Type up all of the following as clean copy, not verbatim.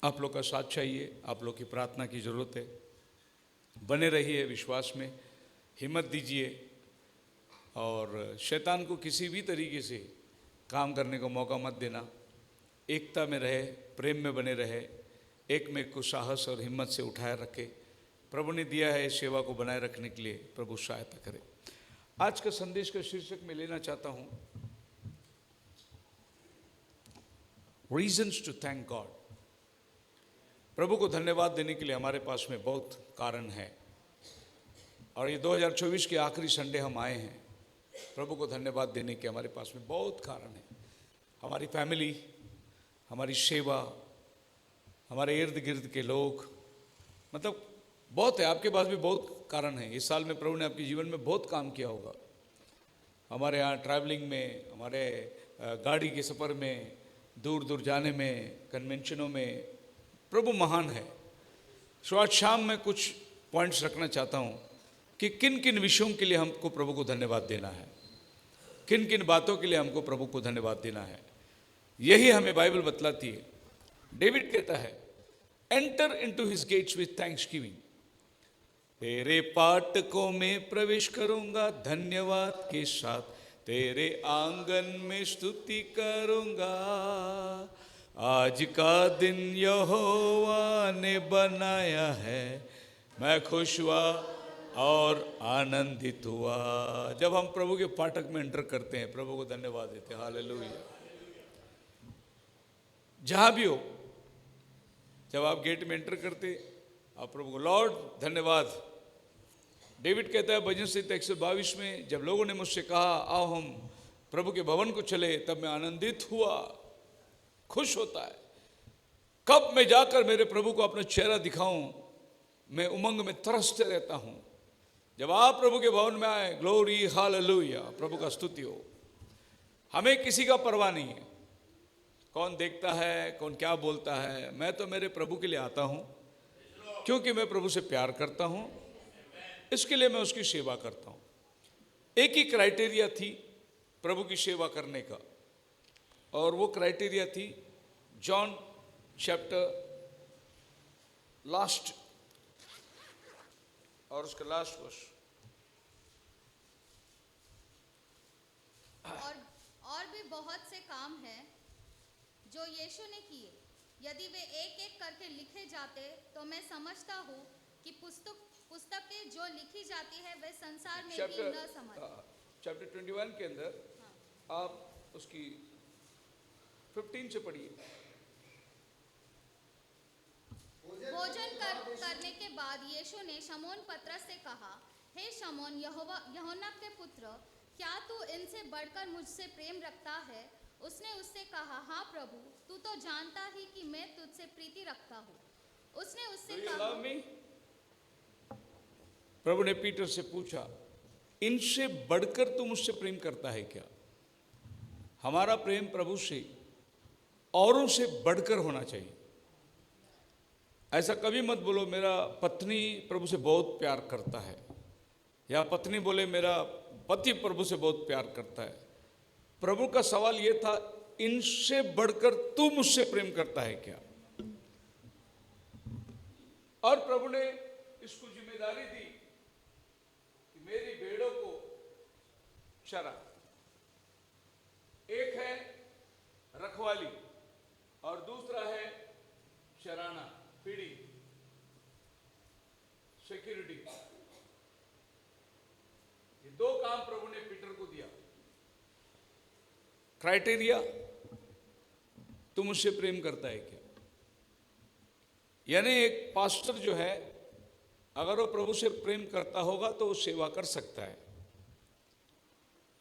आप लोग का साथ चाहिए, आप लोग की प्रार्थना की ज़रूरत है। बने रहिए विश्वास में, हिम्मत दीजिए और शैतान को किसी भी तरीके से काम करने को मौका मत देना। एकता में रहे, प्रेम में बने रहे, एक में को साहस और हिम्मत से उठाए रखे। प्रभु ने दिया है इस सेवा को बनाए रखने के लिए, प्रभु सहायता करे। आज का संदेश का शीर्षक मैं लेना चाहता हूँ, रीजन्स टू थैंक गॉड। प्रभु को धन्यवाद देने के लिए हमारे पास में बहुत कारण है, और ये 2024 के आखिरी संडे हम आए हैं। प्रभु को धन्यवाद देने के हमारे पास में बहुत कारण है। हमारी फैमिली, हमारी सेवा, हमारे इर्द गिर्द के लोग, मतलब बहुत है। आपके पास भी बहुत कारण है। इस साल में प्रभु ने आपके जीवन में बहुत काम किया होगा। हमारे यहाँ ट्रैवलिंग में, हमारे गाड़ी के सफ़र में, दूर दूर जाने में, कन्वेंशनों में प्रभु महान है। सो आज शाम में कुछ पॉइंट्स रखना चाहता हूँ कि किन किन विषयों के लिए हमको प्रभु को धन्यवाद देना है, किन किन बातों के लिए हमको प्रभु को धन्यवाद देना है। यही हमें बाइबल बतलाती है। डेविड कहता है, enter into his gates with thanksgiving. तेरे फाटकों में प्रवेश करूंगा धन्यवाद के साथ, तेरे आंगन में स्तुति करूंगा। आज का दिन यहोवा ने बनाया है, मैं खुश हुआ और आनंदित हुआ। जब हम प्रभु के फाटक में एंटर करते हैं, प्रभु को धन्यवाद देते हैं। हालेलुया। जहाँ भी हो, जब आप गेट में एंटर करते, आप प्रभु को लॉर्ड धन्यवाद। डेविड कहता है भजन संहिता 122 में, जब लोगों ने मुझसे कहा आओ हम प्रभु के भवन को चले, तब मैं आनंदित हुआ, खुश होता है। कब मैं जाकर मेरे प्रभु को अपना चेहरा दिखाऊं, मैं उमंग में तरसते रहता हूं। जब आप प्रभु के भवन में आए, ग्लोरी हालेलुया, प्रभु का स्तुति हो। हमें किसी का परवाह नहीं है, कौन देखता है, कौन क्या बोलता है। मैं तो मेरे प्रभु के लिए आता हूं, क्योंकि मैं प्रभु से प्यार करता हूं, इसके लिए मैं उसकी सेवा करता हूं। एक ही क्राइटेरिया थी प्रभु की सेवा करने का, और वो क्राइटेरिया थी जॉन चैप्टर लास्ट, और उसका लास्ट वर्ष। और भी बहुत से काम हैं जो यीशु ने किए। यदि वे एक एक करके लिखे जाते तो मैं समझता हूँ कि पुस्तकें जो लिखी जाती है वे संसार में भी न समझ। चैप्टर 21 के अंदर आप उसकी 15 से पढ़िए। करने के बाद यीशु ने शमौन पतरस से कहा, हे शमौन यूहन्ना के पुत्र, क्या तू इनसे बढ़कर मुझसे प्रेम रखता है? उसने उससे कहा, हाँ प्रभु, तू तो जानता ही कि मैं तुझसे प्रीति रखता हूँ। उसने उससे कहा, प्रभु ने पीटर से पूछा, इनसे बढ़कर तू मुझसे प्रेम करता है क्या? हमारा प्रेम प्रभु से औरों से बढ़कर होना चाहिए। ऐसा कभी मत बोलो मेरा पत्नी प्रभु से बहुत प्यार करता है, या पत्नी बोले मेरा पति प्रभु से बहुत प्यार करता है। प्रभु का सवाल यह था, इनसे बढ़कर तू मुझसे प्रेम करता है क्या? और प्रभु ने इसको जिम्मेदारी दी कि मेरी भेड़ों को चरा। एक है रखवाली और दूसरा है चराना, फीडिंग, सिक्योरिटी। ये दो काम प्रभु ने पीटर को दिया। क्राइटेरिया, तू मुझसे प्रेम करता है क्या? यानी एक पास्टर जो है, अगर वो प्रभु से प्रेम करता होगा तो वो सेवा कर सकता है।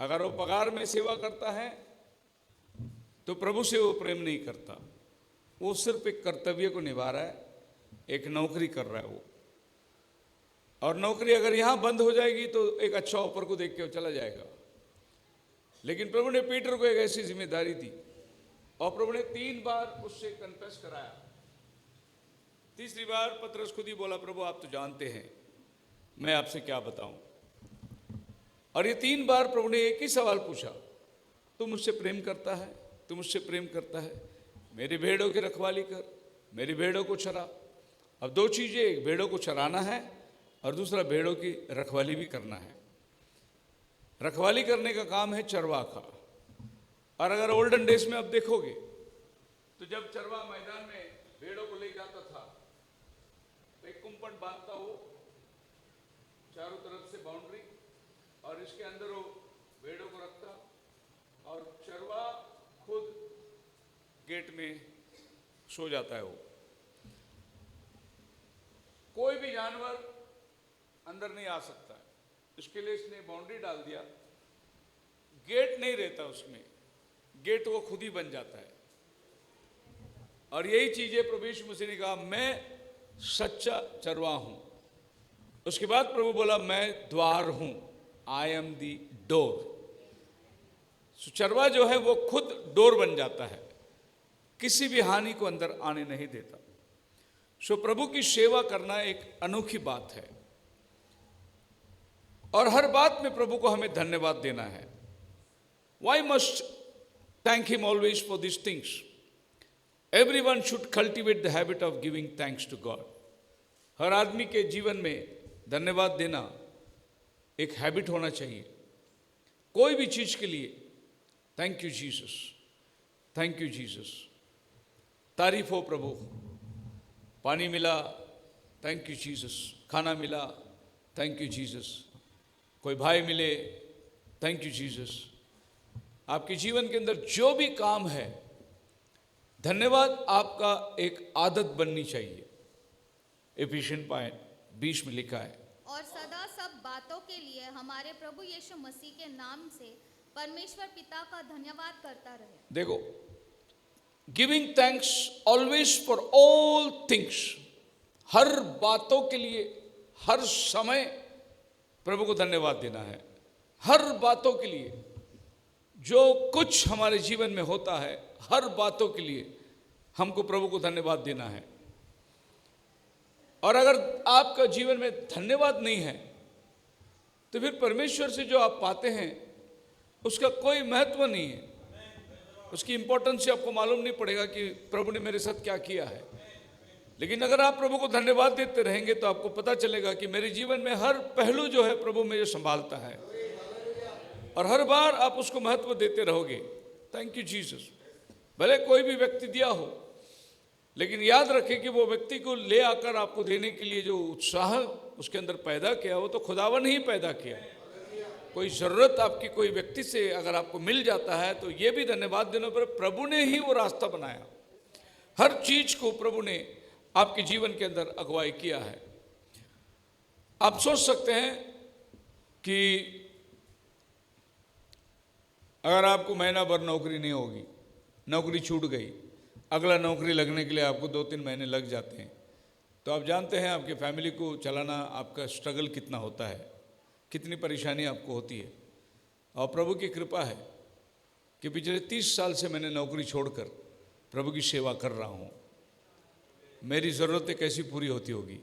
अगर वो पगार में सेवा करता है तो प्रभु से वो प्रेम नहीं करता। वो सिर्फ एक कर्तव्य को निभा रहा है, एक नौकरी कर रहा है वो। और नौकरी अगर यहाँ बंद हो जाएगी तो एक अच्छा ऑफर को देख के वो चला जाएगा। लेकिन प्रभु ने पीटर को एक ऐसी जिम्मेदारी दी, और प्रभु ने 3 बार उससे कन्फेस कराया। तीसरी बार पतरस खुद ही बोला, प्रभु आप तो जानते हैं, मैं आपसे क्या बताऊं। और ये 3 बार प्रभु ने एक ही सवाल पूछा, तू मुझसे प्रेम करता है? तू मुझसे प्रेम करता है? मेरी भेड़ों की रखवाली कर, मेरी भेड़ों को चरा। अब दो चीज़ें, एक भेड़ों को चराना है और दूसरा भेड़ों की रखवाली भी करना है। रखवाली करने का काम है चरवा का। और अगर ओल्डन डेज में आप देखोगे तो जब चरवा मैदान में भेड़ों को ले जाता था तो एक कुंपट बांधता हो चारों तरफ से बाउंड्री, और इसके अंदर वो भेड़ों को रखता और चरवा खुद गेट में सो जाता है। वो कोई भी जानवर अंदर नहीं आ सकता है, इसके लिए इसने बाउंड्री डाल दिया। गेट नहीं रहता उसमें, गेट वो खुद ही बन जाता है। और यही चीजें प्रभु यीशु मसीह ने कहा, मैं सच्चा चरवा हूं। उसके बाद प्रभु बोला, मैं द्वार हूं, आई एम दी डोर। चरवा जो है वो खुद डोर बन जाता है, किसी भी हानि को अंदर आने नहीं देता। सो प्रभु की सेवा करना एक अनोखी बात है और हर बात में प्रभु को हमें धन्यवाद देना है। Why must thank him always for these things? Everyone should cultivate the habit of giving thanks to God. हर आदमी के जीवन में धन्यवाद देना एक हैबिट होना चाहिए। कोई भी चीज के लिए thank you Jesus, thank you Jesus, तारीफ हो प्रभु। पानी मिला, थैंक यू जीसस। खाना मिला, थैंक यू जीसस। कोई भाई मिले, थैंक यू जीसस। आपके जीवन के अंदर जो भी काम है, धन्यवाद आपका एक आदत बननी चाहिए। एफिशिएंट 5:20 में लिखा है, और सदा सब बातों के लिए हमारे प्रभु यीशु मसीह के नाम से परमेश्वर पिता का धन्यवाद करता रहे। देखो, giving thanks always for all things, हर बातों के लिए हर समय प्रभु को धन्यवाद देना है। हर बातों के लिए, जो कुछ हमारे जीवन में होता है, हर बातों के लिए हमको प्रभु को धन्यवाद देना है। और अगर आपका जीवन में धन्यवाद नहीं है तो फिर परमेश्वर से जो आप पाते हैं उसका कोई महत्व नहीं है, उसकी इंपॉर्टेंस से आपको मालूम नहीं पड़ेगा कि प्रभु ने मेरे साथ क्या किया है। लेकिन अगर आप प्रभु को धन्यवाद देते रहेंगे तो आपको पता चलेगा कि मेरे जीवन में हर पहलू जो है प्रभु मुझे संभालता है, और हर बार आप उसको महत्व देते रहोगे। Thank you Jesus. भले कोई भी व्यक्ति दिया हो, लेकिन याद रखें कि वो व्यक्ति को ले आकर आपको देने के लिए जो उत्साह उसके अंदर पैदा किया, वो तो खुदावन ही पैदा किया। कोई ज़रूरत आपकी कोई व्यक्ति से अगर आपको मिल जाता है तो ये भी धन्यवाद देने पर प्रभु ने ही वो रास्ता बनाया। हर चीज को प्रभु ने आपके जीवन के अंदर अगुवाई किया है। आप सोच सकते हैं कि अगर आपको महीना भर नौकरी नहीं होगी, नौकरी छूट गई, अगला नौकरी लगने के लिए आपको 2-3 महीने लग जाते हैं, तो आप जानते हैं आपके फैमिली को चलाना आपका स्ट्रगल कितना होता है, कितनी परेशानी आपको होती है। और प्रभु की कृपा है कि पिछले 30 साल से मैंने नौकरी छोड़कर प्रभु की सेवा कर रहा हूँ। मेरी ज़रूरतें कैसी पूरी होती होगी।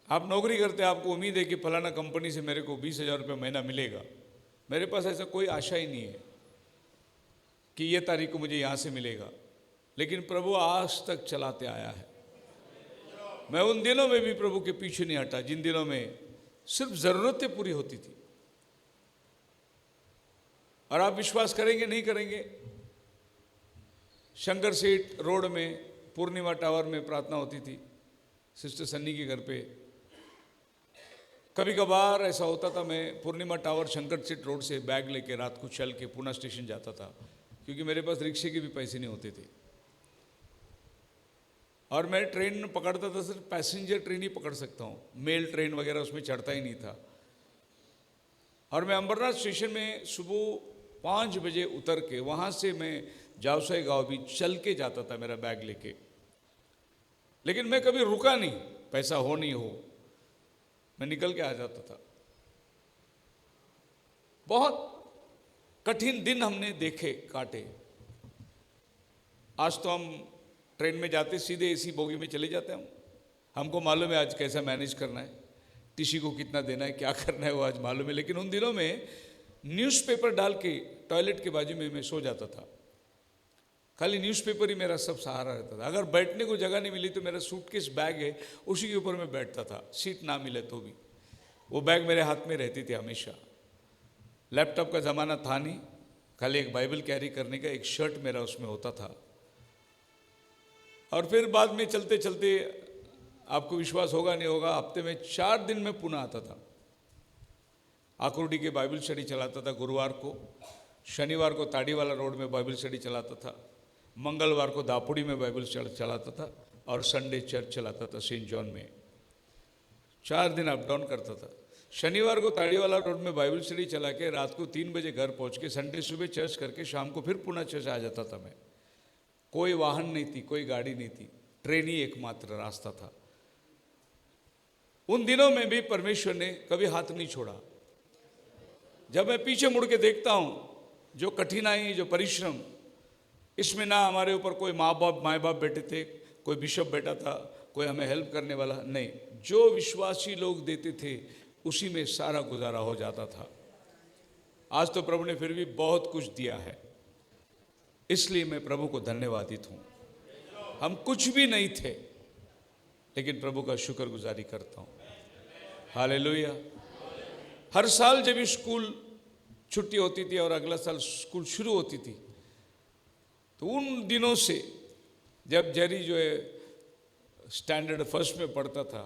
आप नौकरी करते हैं, आपको उम्मीद है कि फलाना कंपनी से मेरे को 20,000 रुपये महीना मिलेगा। मेरे पास ऐसा कोई आशा ही नहीं है कि ये तारीख को मुझे यहाँ से मिलेगा, लेकिन प्रभु आज तक चलाते आया है। मैं उन दिनों में भी प्रभु के पीछे नहीं हटा जिन दिनों में सिर्फ ज़रूरतें पूरी होती थी। और आप विश्वास करेंगे नहीं करेंगे, शंकर सेठ रोड में पूर्णिमा टावर में प्रार्थना होती थी सिस्टर सन्नी के घर पे। कभी कभार ऐसा होता था, मैं पूर्णिमा टावर शंकर सेठ रोड से बैग लेके रात को चल के पूना स्टेशन जाता था, क्योंकि मेरे पास रिक्शे के भी पैसे नहीं होते थे। और मैं ट्रेन पकड़ता था, सिर्फ पैसेंजर ट्रेन ही पकड़ सकता हूँ, मेल ट्रेन वगैरह उसमें चढ़ता ही नहीं था। और मैं अंबरनाथ स्टेशन में सुबह 5 बजे उतर के वहाँ से मैं जावसाई गांव भी चल के जाता था मेरा बैग लेके। लेकिन मैं कभी रुका नहीं, पैसा हो नहीं हो, मैं निकल के आ जाता था। बहुत कठिन दिन हमने देखे काटे। आज तो हम ट्रेन में जाते सीधे एसी बोगी में चले जाते हैं। हमको मालूम है आज कैसा मैनेज करना है, टीसी को कितना देना है, क्या करना है, वो आज मालूम है। लेकिन उन दिनों में न्यूज़पेपर डाल के टॉयलेट के बाजू में मैं सो जाता था। खाली न्यूज़पेपर ही मेरा सब सहारा रहता था। अगर बैठने को जगह नहीं मिली तो मेरा सूटकेस बैग है, उसी के ऊपर मैं बैठता था, सीट ना मिले तो भी वो बैग मेरे हाथ में रहती थी हमेशा। लैपटॉप का ज़माना था नहीं, खाली एक बाइबल कैरी करने का एक शर्ट मेरा उसमें होता था। और फिर बाद में चलते चलते, आपको विश्वास होगा नहीं होगा, हफ्ते में 4 दिन में पुणे आता था। आकुर्डी के बाइबल स्टडी चलाता था गुरुवार को, शनिवार को ताड़ीवाला रोड में बाइबल स्टडी चलाता था, मंगलवार को दापुड़ी में बाइबल स्टडी चलाता था, और संडे चर्च चलाता था सेंट जॉन में। 4 दिन अप डाउन करता था। शनिवार को ताड़ीवाला रोड में बाइबल स्टडी चला के रात को 3 बजे घर पहुंच के संडे सुबह चर्च करके शाम को फिर पुणे चर्च आ जाता था मैं। कोई वाहन नहीं थी, कोई गाड़ी नहीं थी, ट्रेन ही एकमात्र रास्ता था। उन दिनों में भी परमेश्वर ने कभी हाथ नहीं छोड़ा। जब मैं पीछे मुड़ के देखता हूं, जो कठिनाई, जो परिश्रम, इसमें ना हमारे ऊपर कोई माँ बाप बैठे थे, कोई बिशप बैठा था, कोई हमें हेल्प करने वाला नहीं। जो विश्वासी लोग देते थे उसी में सारा गुजारा हो जाता था। आज तो प्रभु ने फिर भी बहुत कुछ दिया है, इसलिए मैं प्रभु को धन्यवादित हूँ। हम कुछ भी नहीं थे, लेकिन प्रभु का शुक्रगुजारी करता हूँ। हालेलुया। हर साल जब स्कूल छुट्टी होती थी और अगला साल स्कूल शुरू होती थी, तो उन दिनों से जब जेरी जो है स्टैंडर्ड फर्स्ट में पढ़ता था,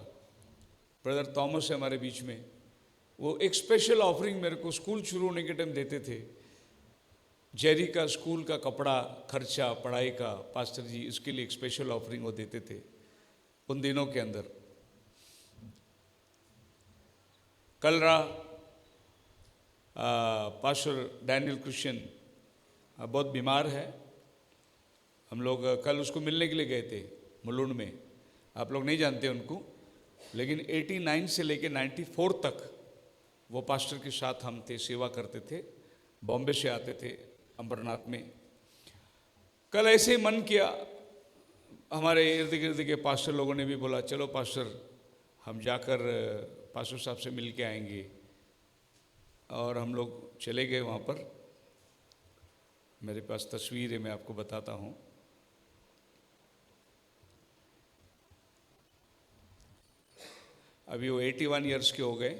ब्रदर थॉमस है हमारे बीच में, वो एक स्पेशल ऑफरिंग मेरे को स्कूल शुरू होने के टाइम देते थे। जेरी का स्कूल का कपड़ा, खर्चा, पढ़ाई का, पास्टर जी इसके लिए एक स्पेशल ऑफरिंग वो देते थे उन दिनों के अंदर। कल पास्टर डैनियल क्रिश्चियन बहुत बीमार है। हम लोग कल उसको मिलने के लिए गए थे मुलुंड में। आप लोग नहीं जानते उनको, लेकिन 89 से लेके 94 तक वो पास्टर के साथ हम थे, सेवा करते थे। बॉम्बे से आते थे अंबरनाथ में। कल ऐसे ही मन किया, हमारे इर्द गिर्द के पास्टर लोगों ने भी बोला चलो पास्टर हम जाकर पास्टर साहब से मिल के आएंगे, और हम लोग चले गए वहाँ पर। मेरे पास तस्वीर है, मैं आपको बताता हूँ। अभी वो 81 ईयर्स के हो गए।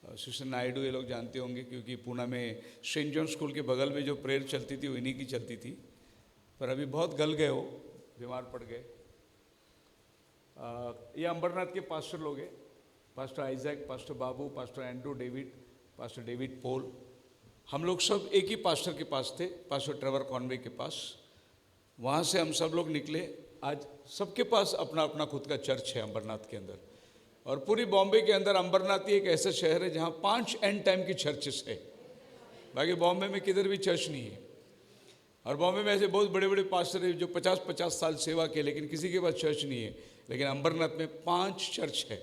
सिस्टर नायडू ये लोग जानते होंगे, क्योंकि पुणे में सेंट जॉन स्कूल के बगल में जो प्रेयर चलती थी वो इन्हीं की चलती थी। पर अभी बहुत गल गए, हो बीमार पड़ गए। ये अंबरनाथ के पास्टर लोग हैं, pastor Isaac, pastor Babu, pastor Andrew David, pastor David Paul. हम लोग सब एक ही पास्टर के पास थे, पास्टर ट्रेवर कॉनवे के पास। वहाँ से हम सब लोग निकले। आज सबके पास अपना अपना खुद का चर्च है अंबरनाथ के अंदर। और पूरी बॉम्बे के अंदर अंबरनाथ ही एक ऐसा शहर है जहाँ 5 एंड टाइम की चर्चेस है। बाकी बॉम्बे में किधर भी चर्च नहीं है। और बॉम्बे में ऐसे बहुत बड़े बड़े पास्टर हैं जो 50-50 साल सेवा किए, लेकिन किसी के पास चर्च नहीं है। लेकिन अंबरनाथ में 5 चर्च है,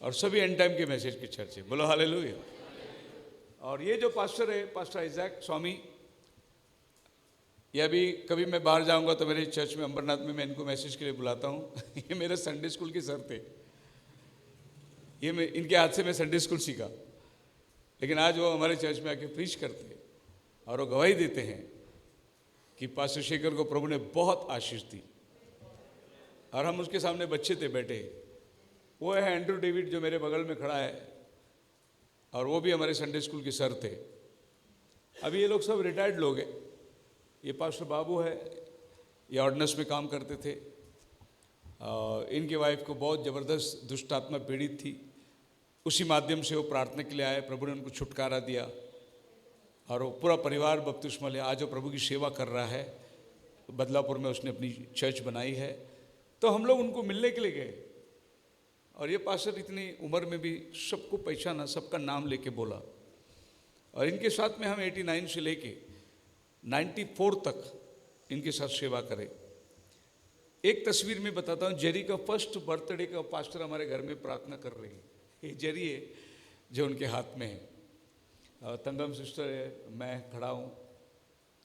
और सभी एंड टाइम के मैसेज की चर्च है। बोलो हालेलुया। और ये जो पास्टर है, पास्टर आइजैक स्वामी, ये अभी कभी मैं बाहर जाऊंगा तो मेरे चर्च में अंबरनाथ में मैं इनको मैसेज के लिए बुलाता हूँ। ये मेरे संडे स्कूल के सर थे। ये मैं इनके हाथ से मैं संडे स्कूल सीखा, लेकिन आज वो हमारे चर्च में आके प्रीच करते हैं और वो गवाही देते हैं कि पास्टर शेखर को प्रभु ने बहुत आशीष दी। और हम उसके सामने बच्चे थे बैठे। वो है एंड्रू डेविड जो मेरे बगल में खड़ा है, और वो भी हमारे संडे स्कूल के सर थे। अभी ये लोग सब रिटायर्ड लोग हैं। ये पास्टर बाबू है, ये ऑर्डिनेंस में काम करते थे। इनकी वाइफ को बहुत ज़बरदस्त दुष्ट आत्मा पीड़ित थी, उसी माध्यम से वो प्रार्थना के लिए आए। प्रभु ने उनको छुटकारा दिया और वो पूरा परिवार बपतिस्मा लिया। आज वो प्रभु की सेवा कर रहा है। बदलापुर में उसने अपनी चर्च बनाई है। तो हम लोग उनको मिलने के लिए गए, और ये पास्टर इतनी उम्र में भी सबको पहचाना, सबका नाम लेके बोला। और इनके साथ में हम 89 से लेके 94 तक इनके साथ सेवा करें। एक तस्वीर में बताता हूँ, जेरी का फर्स्ट बर्थडे का पास्टर हमारे घर में प्रार्थना कर रही है। ये जेरी है जो उनके हाथ में है। तंगम सिस्टर है, मैं खड़ा हूँ।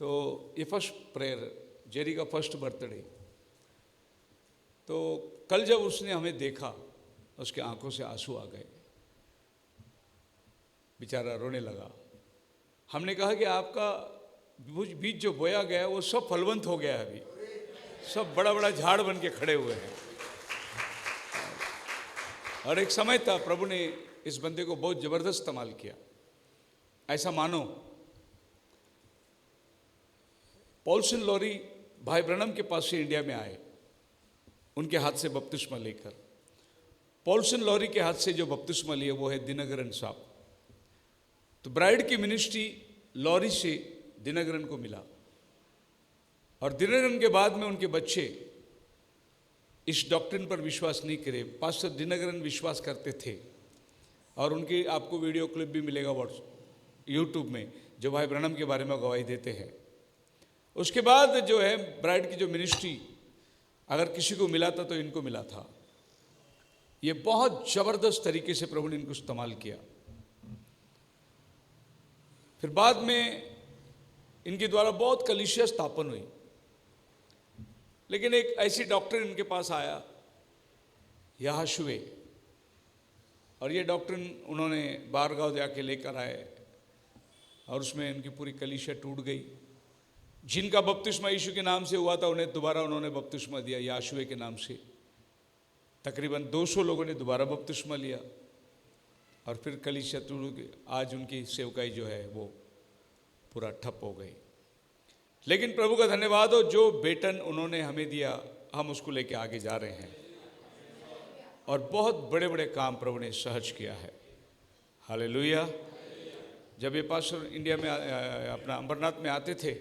तो ये फर्स्ट प्रेयर, जेरी का फर्स्ट बर्थडे। तो कल जब उसने हमें देखा, उसके आंखों से आंसू आ गए, बेचारा रोने लगा। हमने कहा कि आपका बीज जो बोया गया है वो सब फलवंत हो गया है, अभी सब बड़ा बड़ा झाड़ बन के खड़े हुए हैं। और एक समय था प्रभु ने इस बंदे को बहुत जबरदस्त इस्तेमाल किया। ऐसा मानो पॉलसन लॉरी भाई ब्रनम के पास से इंडिया में आए, उनके हाथ से बपतिस्मा लेकर। पॉलसन लॉरी के हाथ से जो बपतिस्मा लिया वो है दिनकरन साहब। तो ब्राइड की मिनिस्ट्री लॉरी से दिनकरन को मिला, और दिनकरन के बाद में उनके बच्चे इस डॉक्ट्रिन पर विश्वास नहीं करे। पास्टर दिनकरन विश्वास करते थे, और उनकी आपको वीडियो क्लिप भी मिलेगा यूट्यूब में, जो भाई ब्रनम के बारे में गवाही देते हैं। उसके बाद जो है ब्राइड की जो मिनिस्ट्री अगर किसी को मिला था तो इनको मिला था। ये बहुत जबरदस्त तरीके से प्रभु ने इनको इस्तेमाल किया। फिर बाद में इनके द्वारा बहुत कलीसिया स्थापन हुई, लेकिन एक ऐसी डॉक्ट्रिन इनके पास आया यहोशुवे, और ये डॉक्ट्रिन उन्होंने बारगांव जाके लेकर आए, और उसमें इनकी पूरी कलीसिया टूट गई। जिनका बपतिस्मा यीशु के नाम से हुआ था उन्हें दोबारा उन्होंने बपतिस्मा दिया यहोशुवे के नाम से। तकरीबन 200 लोगों ने दोबारा बपतिस्मा लिया, और फिर कलीसिया टूट गई। आज उनकी सेवकाई जो है वो पूरा ठप हो गई। लेकिन प्रभु का धन्यवाद हो, जो बेटन उन्होंने हमें दिया हम उसको लेके आगे जा रहे हैं, और बहुत बड़े बड़े काम प्रभु ने सहज किया है। हालेलुया। जब ये पास्टर इंडिया में अपना अमरनाथ में आते थे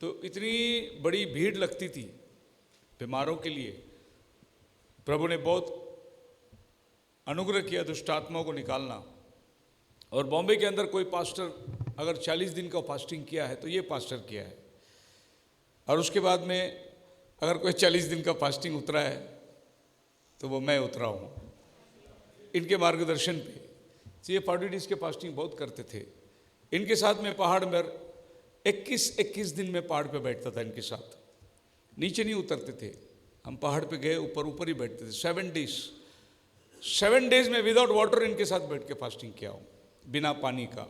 तो इतनी बड़ी भीड़ लगती थी बीमारों के लिए। प्रभु ने बहुत अनुग्रह किया दुष्ट आत्माओं को निकालना। और बॉम्बे के अंदर कोई पास्टर अगर 40 दिन का फास्टिंग किया है तो ये पास्टर किया है, और उसके बाद में अगर कोई 40 दिन का फास्टिंग उतरा है तो वो मैं उतरा हूँ इनके मार्गदर्शन पे। तो ये 40 डेज के फास्टिंग बहुत करते थे। इनके साथ में पहाड़ में 21 दिन में पहाड़ पे बैठता था इनके साथ, नीचे नहीं उतरते थे। हम पहाड़ पे गए, ऊपर ही बैठते थे। 7 डेज में विदाउट वाटर इनके साथ बैठ के फास्टिंग किया हूँ, बिना पानी का।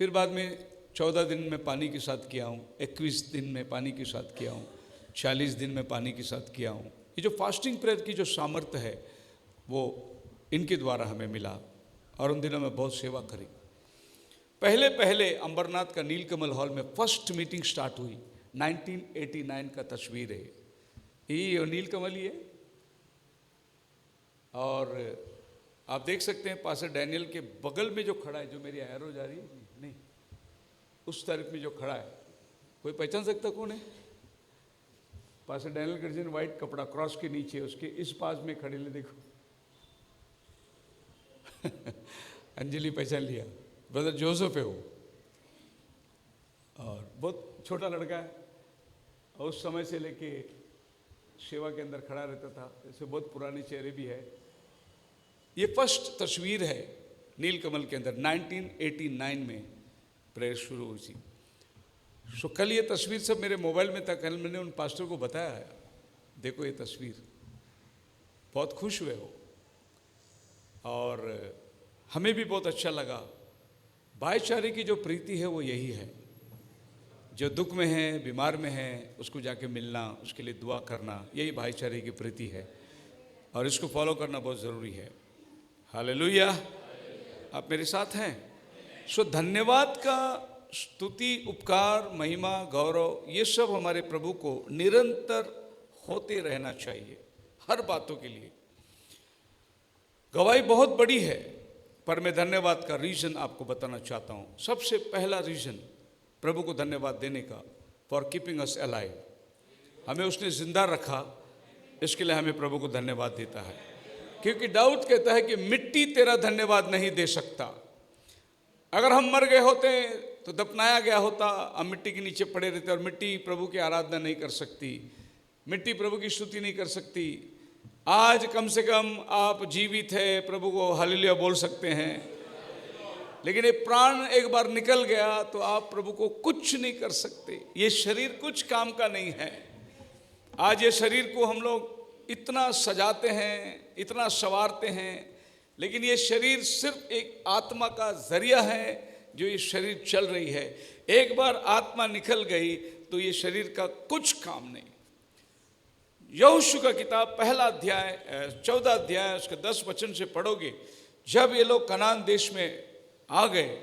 फिर बाद में 14 दिन में पानी के साथ किया हूँ, 21 दिन में पानी के साथ किया हूँ, 40 दिन में पानी के साथ किया हूँ। ये जो फास्टिंग प्रेयर की जो सामर्थ्य है वो इनके द्वारा हमें मिला, और उन दिनों में बहुत सेवा करी। पहले अंबरनाथ का नीलकमल हॉल में फर्स्ट मीटिंग स्टार्ट हुई 1989 का तस्वीर है ये नीलकमल ही है। और आप देख सकते हैं पास्टर डैनियल के बगल में जो खड़ा है, जो मेरी एरो जा रही है नहीं, उस तरफ में जो खड़ा है, कोई पहचान सकता कौन है? पास्टर डैनियल गर्जन, व्हाइट कपड़ा क्रॉस के नीचे उसके इस पास में खड़े ले, देखो अंजलि पहचान लिया, ब्रदर जोसेफ है वो, और बहुत छोटा लड़का है, और उस समय से लेके सेवा के अंदर खड़ा रहता था। ऐसे बहुत पुराने चेहरे भी है। ये फर्स्ट तस्वीर है नीलकमल के अंदर 1989 में प्रेयर शुरू हुई थी। सो कल ये तस्वीर सब मेरे मोबाइल में था। कल मैंने उन पास्टर को बताया, देखो ये तस्वीर, बहुत खुश हुए हो, और हमें भी बहुत अच्छा लगा। भाईचारे की जो प्रीति है वो यही है, जो दुख में है, बीमार में है, उसको जाके मिलना, उसके लिए दुआ करना, यही भाईचारे की प्रीति है, और इसको फॉलो करना बहुत ज़रूरी है। हालेलुया। आप मेरे साथ हैं? सो धन्यवाद का स्तुति, उपकार, महिमा, गौरव, ये सब हमारे प्रभु को निरंतर होते रहना चाहिए हर बातों के लिए। गवाही बहुत बड़ी है, पर मैं धन्यवाद का रीज़न आपको बताना चाहता हूँ। सबसे पहला रीज़न प्रभु को धन्यवाद देने का, फॉर कीपिंग अस अलाइव, हमें उसने जिंदा रखा, इसके लिए हमें प्रभु को धन्यवाद देता है। क्योंकि दाऊद कहता है कि मिट्टी तेरा धन्यवाद नहीं दे सकता। अगर हम मर गए होते तो दफनाया गया होता, हम मिट्टी के नीचे पड़े रहते, और मिट्टी प्रभु की आराधना नहीं कर सकती, मिट्टी प्रभु की स्तुति नहीं कर सकती। आज कम से कम आप जीवित है, प्रभु को हालेलुया बोल सकते हैं, लेकिन ये प्राण एक बार निकल गया तो आप प्रभु को कुछ नहीं कर सकते। ये शरीर कुछ काम का नहीं है। आज ये शरीर को हम लोग इतना सजाते हैं, इतना संवारते हैं, लेकिन ये शरीर सिर्फ एक आत्मा का जरिया है जो ये शरीर चल रही है। एक बार आत्मा निकल गई तो ये शरीर का कुछ काम नहीं। यहोशू का किताब पहला अध्याय 14 अध्याय उसके 10 वचन से पढ़ोगे, जब ये लोग कनान देश में आ गए,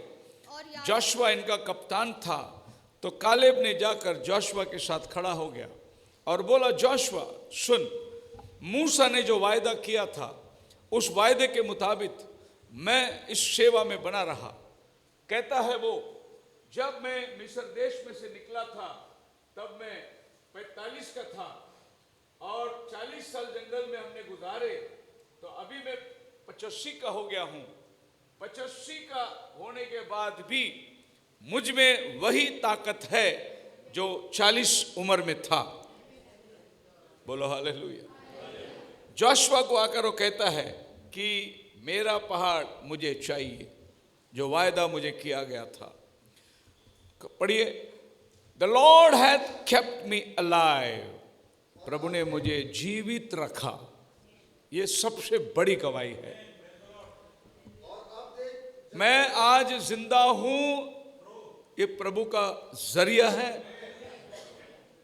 जोशुआ इनका कप्तान था, तो कालेब ने जाकर जोशुआ के साथ खड़ा हो गया और बोला, जोशुआ सुन, मूसा ने जो वायदा किया था उस वायदे के मुताबिक मैं इस सेवा में बना रहा। कहता है वो, जब मैं मिस्र देश में से निकला था तब मैं 45 का था और 40 साल जंगल में हमने गुजारे, तो अभी मैं 85 का हो गया हूं। 85 का होने के बाद भी मुझ में वही ताकत है जो 40 उम्र में था। बोलो हालेलुया। जोशुआ को आकर वो कहता है कि मेरा पहाड़ मुझे चाहिए, जो वायदा मुझे किया गया था। पढ़िए, the Lord hath kept me alive, प्रभु ने मुझे जीवित रखा। ये सबसे बड़ी गवाही है। मैं आज जिंदा हूं, ये प्रभु का जरिया है,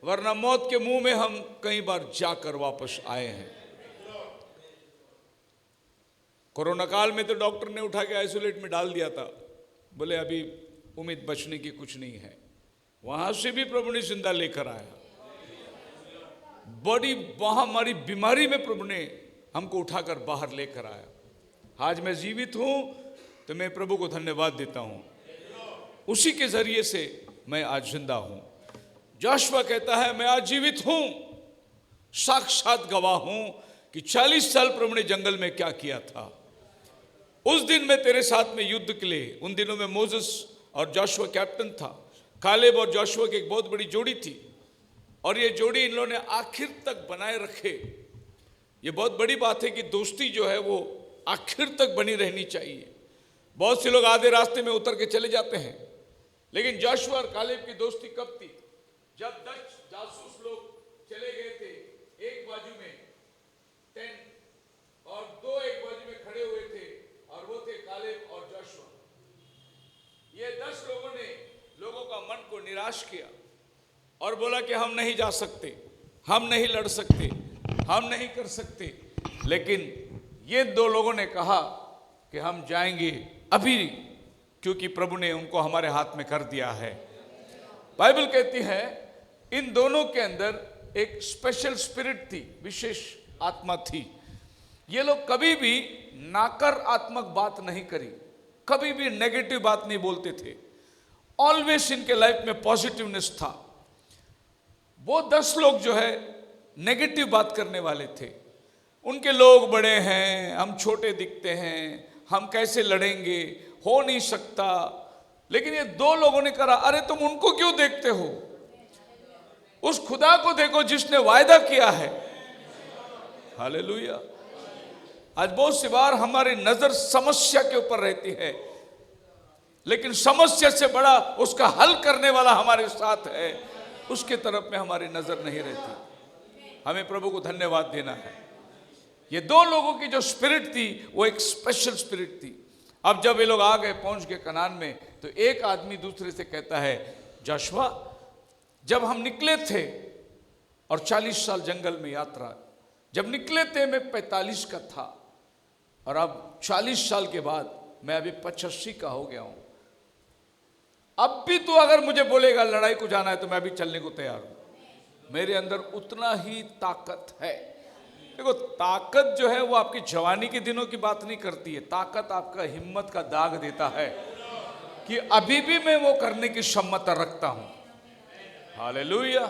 वरना मौत के मुंह में हम कई बार जाकर वापस आए हैं। कोरोना काल में तो डॉक्टर ने उठा के आइसोलेट में डाल दिया था, बोले अभी उम्मीद बचने की कुछ नहीं है। वहां से भी प्रभु ने जिंदा लेकर आया। बड़ी महामारी बीमारी में प्रभु ने हमको उठाकर बाहर लेकर आया। आज मैं जीवित हूं तो मैं प्रभु को धन्यवाद देता हूं, उसी के जरिए से मैं आज जिंदा हूं। जोशुआ कहता है मैं आज जीवित हूं, साक्षात गवाह हूं कि 40 साल प्रभु ने जंगल में क्या किया था। उस दिन मैं तेरे साथ में युद्ध के लिए, उन दिनों में मोसेस और जोशुआ कैप्टन था, कालेब और जोशुआ की एक बहुत बड़ी जोड़ी थी, और ये जोड़ी इन लोगों ने आखिर तक बनाए रखे। ये बहुत बड़ी बात है कि दोस्ती जो है वो आखिर तक बनी रहनी चाहिए। बहुत से लोग आधे रास्ते में उतर के चले जाते हैं, लेकिन जोशुआ और कालेब की दोस्ती कब थी? जब 10 जासूस लोग चले गए थे, एक बाजू में टेंट और दो एक बाजू में खड़े हुए थे, और वो थे कालेब और जोशुआ। ये 10 लोगों ने लोगों का मन को निराश किया और बोला कि हम नहीं जा सकते, हम नहीं लड़ सकते, हम नहीं कर सकते। लेकिन ये 2 लोगों ने कहा कि हम जाएंगे अभी, क्योंकि प्रभु ने उनको हमारे हाथ में कर दिया है। बाइबल कहती है इन दोनों के अंदर एक स्पेशल स्पिरिट थी, विशेष आत्मा थी। ये लोग कभी भी नकारात्मक बात नहीं करी, कभी भी नेगेटिव बात नहीं बोलते थे। ऑलवेज इनके लाइफ में पॉजिटिवनेस था। वो 10 लोग जो है नेगेटिव बात करने वाले थे। उनके लोग बड़े हैं, हम छोटे दिखते हैं, हम कैसे लड़ेंगे, हो नहीं सकता। लेकिन ये 2 लोगों ने कहा, अरे तुम उनको क्यों देखते हो, उस खुदा को देखो जिसने वायदा किया है। हालेलुया। आज बहुत सी बार हमारी नजर समस्या के ऊपर रहती है, लेकिन समस्या से बड़ा उसका हल करने वाला हमारे साथ है, उसके तरफ में हमारी नजर नहीं रहती। हमें प्रभु को धन्यवाद देना है। ये 2 लोगों की जो स्पिरिट थी वो एक स्पेशल स्पिरिट थी। अब जब ये लोग आ गए, पहुंच गए कनान में, तो एक आदमी दूसरे से कहता है, जोशुआ जब हम निकले थे और 40 साल जंगल में यात्रा, जब निकले थे मैं 45 का था, और अब 40 साल के बाद मैं अभी 85 का हो गया हूं। अब भी तो अगर मुझे बोलेगा लड़ाई को जाना है तो मैं अभी चलने को तैयार हूं। मेरे अंदर उतना ही ताकत है। देखो, ताकत जो है वो आपकी जवानी के दिनों की बात नहीं करती है। ताकत आपका हिम्मत का दाग देता है कि अभी भी मैं वो करने की क्षमता रखता हूं। हालेलुया।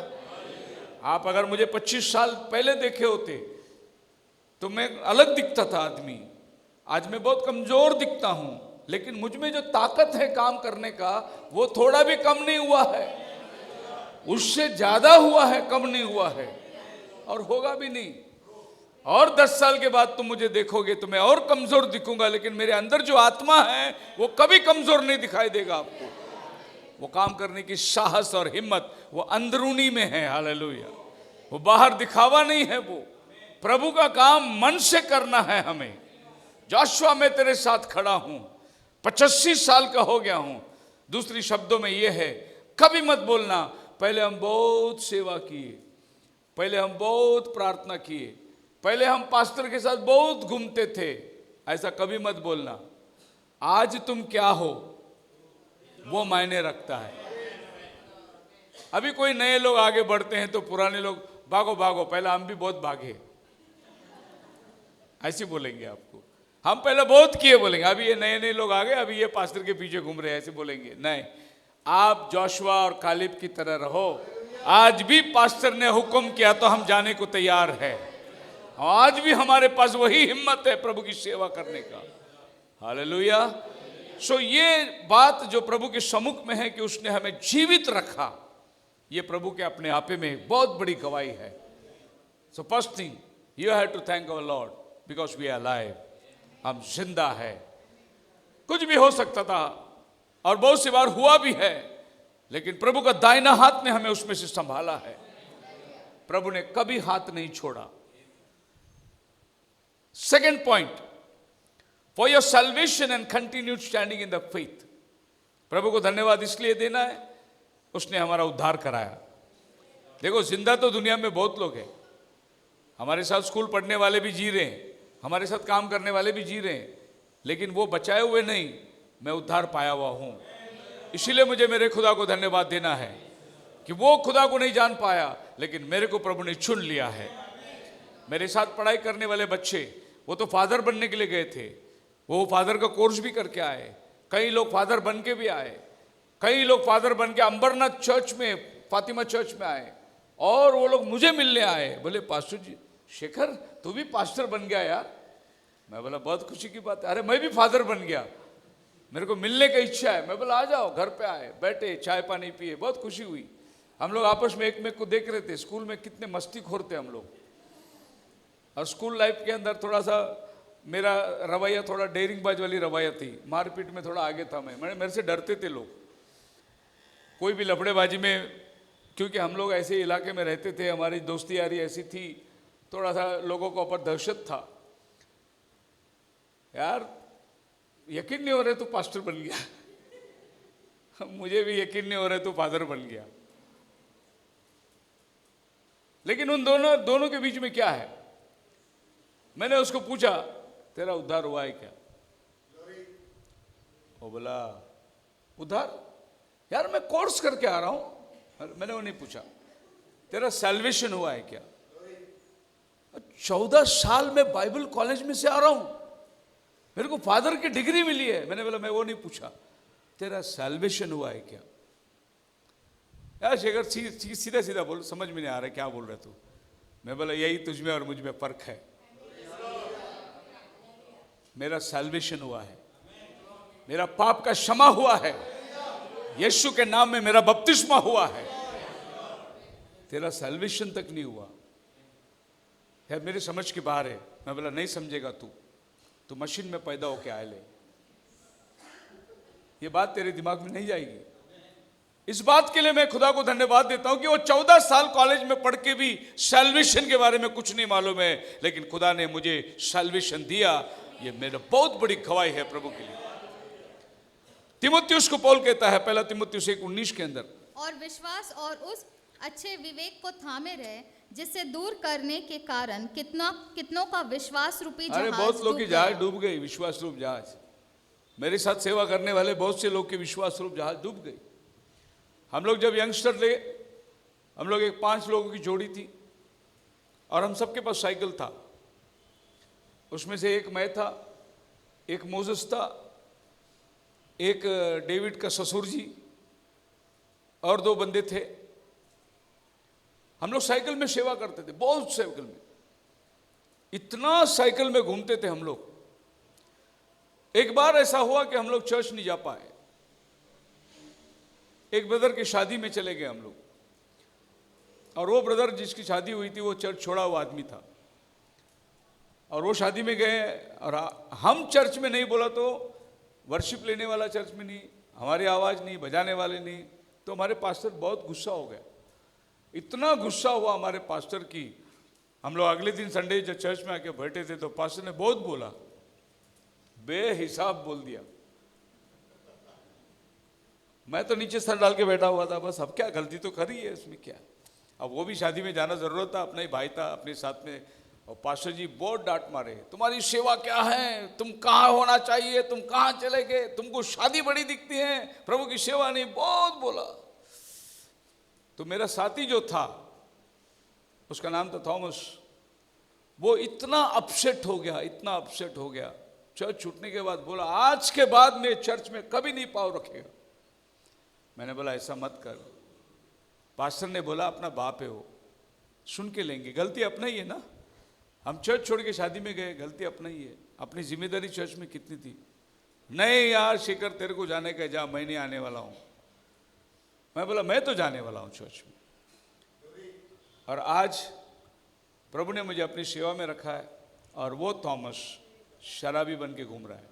आप अगर मुझे 25 साल पहले देखे होते तो मैं अलग दिखता था आदमी। आज मैं बहुत कमजोर दिखता हूं, लेकिन मुझ में जो ताकत है काम करने का, वो थोड़ा भी कम नहीं हुआ है, उससे ज्यादा हुआ है, कम नहीं हुआ है, और होगा भी नहीं। और 10 साल के बाद तुम मुझे देखोगे तो मैं और कमजोर दिखूंगा, लेकिन मेरे अंदर जो आत्मा है वो कभी कमजोर नहीं दिखाई देगा आपको। वो काम करने की साहस और हिम्मत वो अंदरूनी में है। हालेलुया। वो बाहर दिखावा नहीं है, वो प्रभु का काम मन से करना है हमें। जोशुआ मैं तेरे साथ खड़ा हूं, 85 साल का हो गया हूं। दूसरी शब्दों में यह है, कभी मत बोलना पहले हम बहुत सेवा किए, पहले हम बहुत प्रार्थना किए, पहले हम पास्टर के साथ बहुत घूमते थे। ऐसा कभी मत बोलना। आज तुम क्या हो वो मायने रखता है। अभी कोई नए लोग आगे बढ़ते हैं तो पुराने लोग भागो भागो, पहले हम भी बहुत भागे, ऐसे बोलेंगे आपको। हम पहले बहुत किए बोलेंगे, अभी ये नए नए लोग आ गए, अभी ये पास्टर के पीछे घूम रहे हैं, ऐसे बोलेंगे। नहीं, आप जोशुआ और कालेब की तरह रहो। आज भी पास्टर ने हुक्म किया तो हम जाने को तैयार है। आज भी हमारे पास वही हिम्मत है प्रभु की सेवा करने का। हालेलुया। सो ये बात जो प्रभु के सम्मुख में है कि उसने हमें जीवित रखा, ये प्रभु के अपने आपे में बहुत बड़ी गवाही है। So first thing you have to thank our lord because we are alive. हम जिंदा है। कुछ भी हो सकता था और बहुत सी बार हुआ भी है, लेकिन प्रभु का दाहिना हाथ ने हमें उसमें से संभाला है। प्रभु ने कभी हाथ नहीं छोड़ा। Second point, for your salvation and continued standing in the faith. प्रभु को धन्यवाद इसलिए देना है, उसने हमारा उद्धार कराया। देखो, जिंदा तो दुनिया में बहुत लोग हैं, हमारे साथ स्कूल पढ़ने वाले भी जी रहे हैं, हमारे साथ काम करने वाले भी जी रहे हैं, लेकिन वो बचाए हुए नहीं, मैं उद्धार पाया हुआ हूं। इसीलिए मुझे मेरे खुदा को धन्यवाद देना है कि वो खुदा को नहीं जान पाया, लेकिन मेरे को प्रभु ने चुन लिया है। मेरे साथ पढ़ाई करने वाले बच्चे, वो तो फादर बनने के लिए गए थे, वो फादर का कोर्स भी करके आए। कई लोग फादर बन के भी आए, कई लोग फादर बन के अंबरनाथ चर्च में, फातिमा चर्च में आए, और वो लोग मुझे मिलने आए, बोले पास्टर जी शेखर तू भी पास्टर बन गया यार। मैं बोला बहुत खुशी की बात है। अरे मैं भी फादर बन गया, मेरे को मिलने की इच्छा है। मैं बोला आ जाओ। घर पे आए, बैठे, चाय पानी पिए, बहुत खुशी हुई। हम लोग आपस में एक में को देख रहे थे, स्कूल में कितने मस्ती खोर थे हम लोग। और स्कूल लाइफ के अंदर थोड़ा सा मेरा रवैया थोड़ा डेयरिंगबाज वाली रवैया थी, मारपीट में थोड़ा आगे था। मैं मेरे से डरते थे लोग, कोई भी लफड़ेबाजी में, क्योंकि हम लोग ऐसे इलाके में रहते थे, हमारी दोस्ती यारी ऐसी थी, थोड़ा सा लोगों को ऊपर दहशत था। यार यकीन नहीं हो रहा तू पास्टर बन गया मुझे भी यकीन नहीं हो रहा तू फादर बन गया। लेकिन उन दोनों के बीच में क्या है? मैंने उसको पूछा तेरा उद्धार हुआ है क्या? वो बोला उद्धार? यार मैं कोर्स करके आ रहा हूं। मैंने वो नहीं पूछा तेरा सैल्वेशन हुआ है क्या? 14 साल में बाइबल कॉलेज में से आ रहा हूं, मेरे को फादर की डिग्री मिली है। मैंने बोला मैं वो नहीं पूछा, तेरा सैल्वेशन हुआ है क्या? यार शेखर सीधा सीधा बोल, समझ में नहीं आ रहा क्या बोल रहा तू। मैं बोला यही तुझ में और मुझ में फर्क है। मेरा सैल्वेशन हुआ है, मेरा पाप का क्षमा हुआ है, यीशु के नाम में मेरा बपतिस्मा हुआ है। तेरा सैल्वेशन तक नहीं हुआ है, मेरे समझ के बाहर है। मैं बोला नहीं समझेगा तू मशीन में पैदा होके आए ले, ये बात तेरे दिमाग में नहीं जाएगी। इस बात के लिए मैं खुदा को धन्यवाद देता हूं कि वो 14 साल कॉलेज में पढ़ के भी सैल्वेशन के बारे में कुछ नहीं मालूम है, लेकिन खुदा ने मुझे सैल्वेशन दिया। ये मेरा बहुत बड़ी गवाही है प्रभु के लिए। तिमुथियुस को पौल कहता है, पहला तिमुथियुस 1:19 के अंदर, और विश्वास और उस अच्छे विवेक को थामे रहे जिससे दूर करने के कारण कितनों का विश्वास रूपी जहाज। अरे बहुत लोग की जहाज डूब गई, विश्वास रूप जहाज। मेरे साथ सेवा करने वाले बहुत से लोग के विश्वास रूप जहाज डूब गई। हम लोग जब यंगस्टर थे, हम लोग एक 5 लोगों की जोड़ी थी और हम सबके पास साइकिल था। उसमें से एक मैं था, एक मोसेस था, एक डेविड का ससुर जी और 2 बंदे थे। हम लोग साइकिल में सेवा करते थे, बहुत साइकिल में, इतना साइकिल में घूमते थे हम लोग। एक बार ऐसा हुआ कि हम लोग चर्च नहीं जा पाए। एक ब्रदर की शादी में चले गए हम लोग, और वो ब्रदर जिसकी शादी हुई थी वो चर्च छोड़ा हुआ आदमी था, और वो शादी में गए। और हम चर्च में नहीं, बोला तो वर्शिप लेने वाला चर्च में नहीं, हमारी आवाज़ नहीं, बजाने वाले नहीं। तो हमारे पास्टर बहुत गुस्सा हो गया, इतना गुस्सा हुआ हमारे पास्टर की। हम लोग अगले दिन संडे जब चर्च में आके बैठे थे तो पास्टर ने बहुत बोला, बेहिसाब बोल दिया। मैं तो नीचे सर डाल के बैठा हुआ था, बस अब क्या, गलती तो करी है, इसमें क्या। अब वो भी शादी में जाना जरूरत था, अपना ही भाई था अपने साथ में, और पास्टर जी बहुत डांट मारे, तुम्हारी सेवा क्या है, तुम कहाँ होना चाहिए, तुम कहाँ चले गए, तुमको शादी बड़ी दिखती है, प्रभु की सेवा नहीं, बहुत बोला। तो मेरा साथी जो था, उसका नाम था थॉमस, वो इतना अपसेट हो गया, इतना अपसेट हो गया, चर्च छूटने के बाद बोला आज के बाद में चर्च में कभी नहीं पाँव रखेगा। मैंने बोला ऐसा मत कर, पास्टर ने बोला अपना बाप है वो, सुन के लेंगे, गलती अपना ही है ना, हम चर्च छोड़ के शादी में गए, गलती अपना ही है, अपनी जिम्मेदारी चर्च में कितनी थी। नहीं यार शेखर तेरे को जाने का, जा मैं नहीं आने वाला हूँ। मैं बोला मैं तो जाने वाला हूँ चर्च में। और आज प्रभु ने मुझे अपनी सेवा में रखा है, और वो थॉमस शराबी बन के घूम रहा है,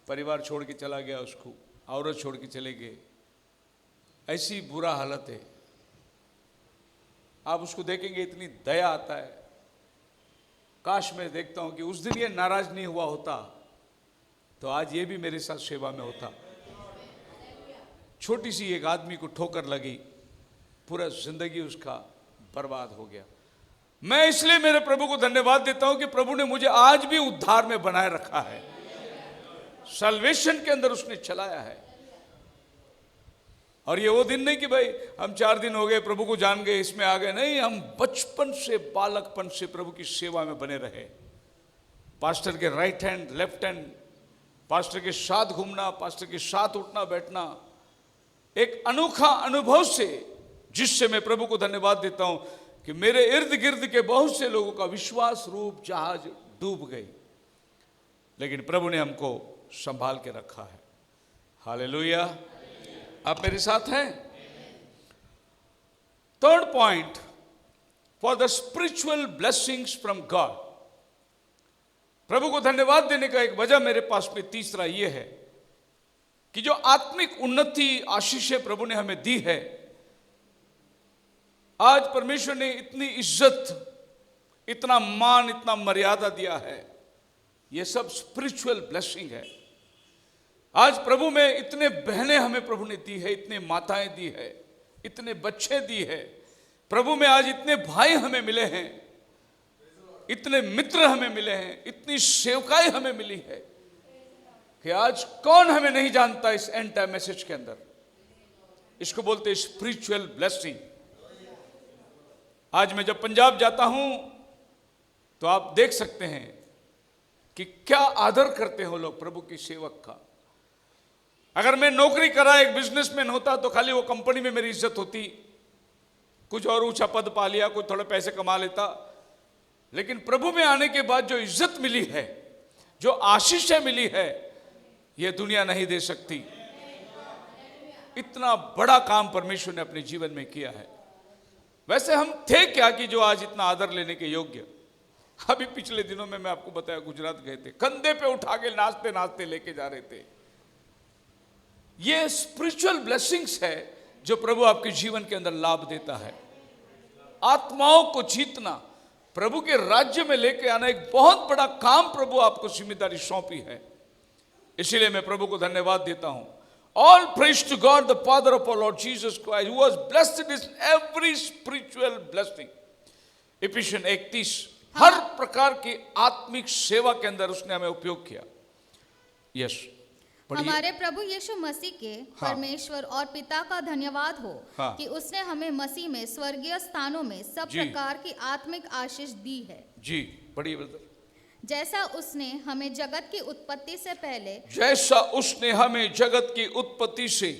परिवार छोड़ के चला गया, उसको औरत छोड़ के चले गए, ऐसी बुरा हालत है। आप उसको देखेंगे इतनी दया आता है, काश मैं देखता हूं कि उस दिन ये नाराज नहीं हुआ होता तो आज ये भी मेरे साथ सेवा में होता। छोटी सी एक आदमी को ठोकर लगी, पूरा जिंदगी उसका बर्बाद हो गया। मैं इसलिए मेरे प्रभु को धन्यवाद देता हूं कि प्रभु ने मुझे आज भी उद्धार में बनाए रखा है, सल्वेशन के अंदर उसने चलाया है। और ये वो दिन नहीं कि भाई हम 4 दिन हो गए प्रभु को जान गए इसमें आ गए, नहीं, हम बचपन से बालकपन से प्रभु की सेवा में बने रहे। पास्टर के right hand left hand, pastor के साथ घूमना, पास्टर के साथ उठना बैठना, एक अनोखा अनुभव से, जिससे मैं प्रभु को धन्यवाद देता हूं कि मेरे इर्द गिर्द के बहुत से लोगों का विश्वास रूप जहाज डूब गई, लेकिन प्रभु ने हमको संभाल के रखा है। हालेलुया। आप मेरे साथ हैं? Third point, for the spiritual blessings from God. प्रभु को धन्यवाद देने का एक वजह मेरे पास में तीसरा यह है कि जो आत्मिक उन्नति आशीषें प्रभु ने हमें दी है, आज परमेश्वर ने इतनी इज्जत, इतना मान, इतना मर्यादा दिया है, यह सब स्पिरिचुअल ब्लेसिंग है। आज प्रभु में इतने बहनें हमें प्रभु ने दी है, इतने माताएं दी है, इतने बच्चे दी है, प्रभु में आज इतने भाई हमें मिले हैं, इतने मित्र हमें मिले हैं, इतनी सेवकाएं हमें मिली है कि आज कौन हमें नहीं जानता इस एंड टाइम मैसेज के अंदर। इसको बोलते हैं स्पिरिचुअल ब्लेसिंग। आज मैं जब पंजाब जाता हूं तो आप देख सकते हैं कि क्या आदर करते हो लोग प्रभु की सेवक का। अगर मैं नौकरी करा, एक बिजनेसमैन होता, तो खाली वो कंपनी में मेरी इज्जत होती, कुछ और ऊंचा पद पा लिया, कुछ थोड़े पैसे कमा लेता, लेकिन प्रभु में आने के बाद जो इज्जत मिली है, जो आशीषें मिली है, ये दुनिया नहीं दे सकती। इतना बड़ा काम परमेश्वर ने अपने जीवन में किया है। वैसे हम थे क्या कि जो आज इतना आदर लेने के योग्य। अभी पिछले दिनों में मैं आपको बताया, गुजरात गए थे, कंधे पे उठा के नाचते नाचते लेके जा रहे थे। ये स्पिरिचुअल ब्लेसिंग्स है जो प्रभु आपके जीवन के अंदर लाभ देता है। आत्माओं को जीतना, प्रभु के राज्य में लेके आना, एक बहुत बड़ा काम प्रभु आपको जिम्मेदारी सौंपी है। इसीलिए मैं प्रभु को धन्यवाद देता हूं। All praise to God, the Father of our Lord Jesus Christ, who has blessed us every spiritual blessing. Ephesian 31, हर प्रकार की आत्मिक सेवा के अंदर उसने हमें उपयोग किया। यस, हमारे प्रभु यीशु मसीह के परमेश्वर और पिता का धन्यवाद हो कि उसने हमें मसीह में स्वर्गीय स्थानों में सब प्रकार की आत्मिक आशीष दी है। जी पढ़िए ब्रदर। जैसा उसने हमें जगत की उत्पत्ति से पहले, जैसा उसने हमें जगत की उत्पत्ति से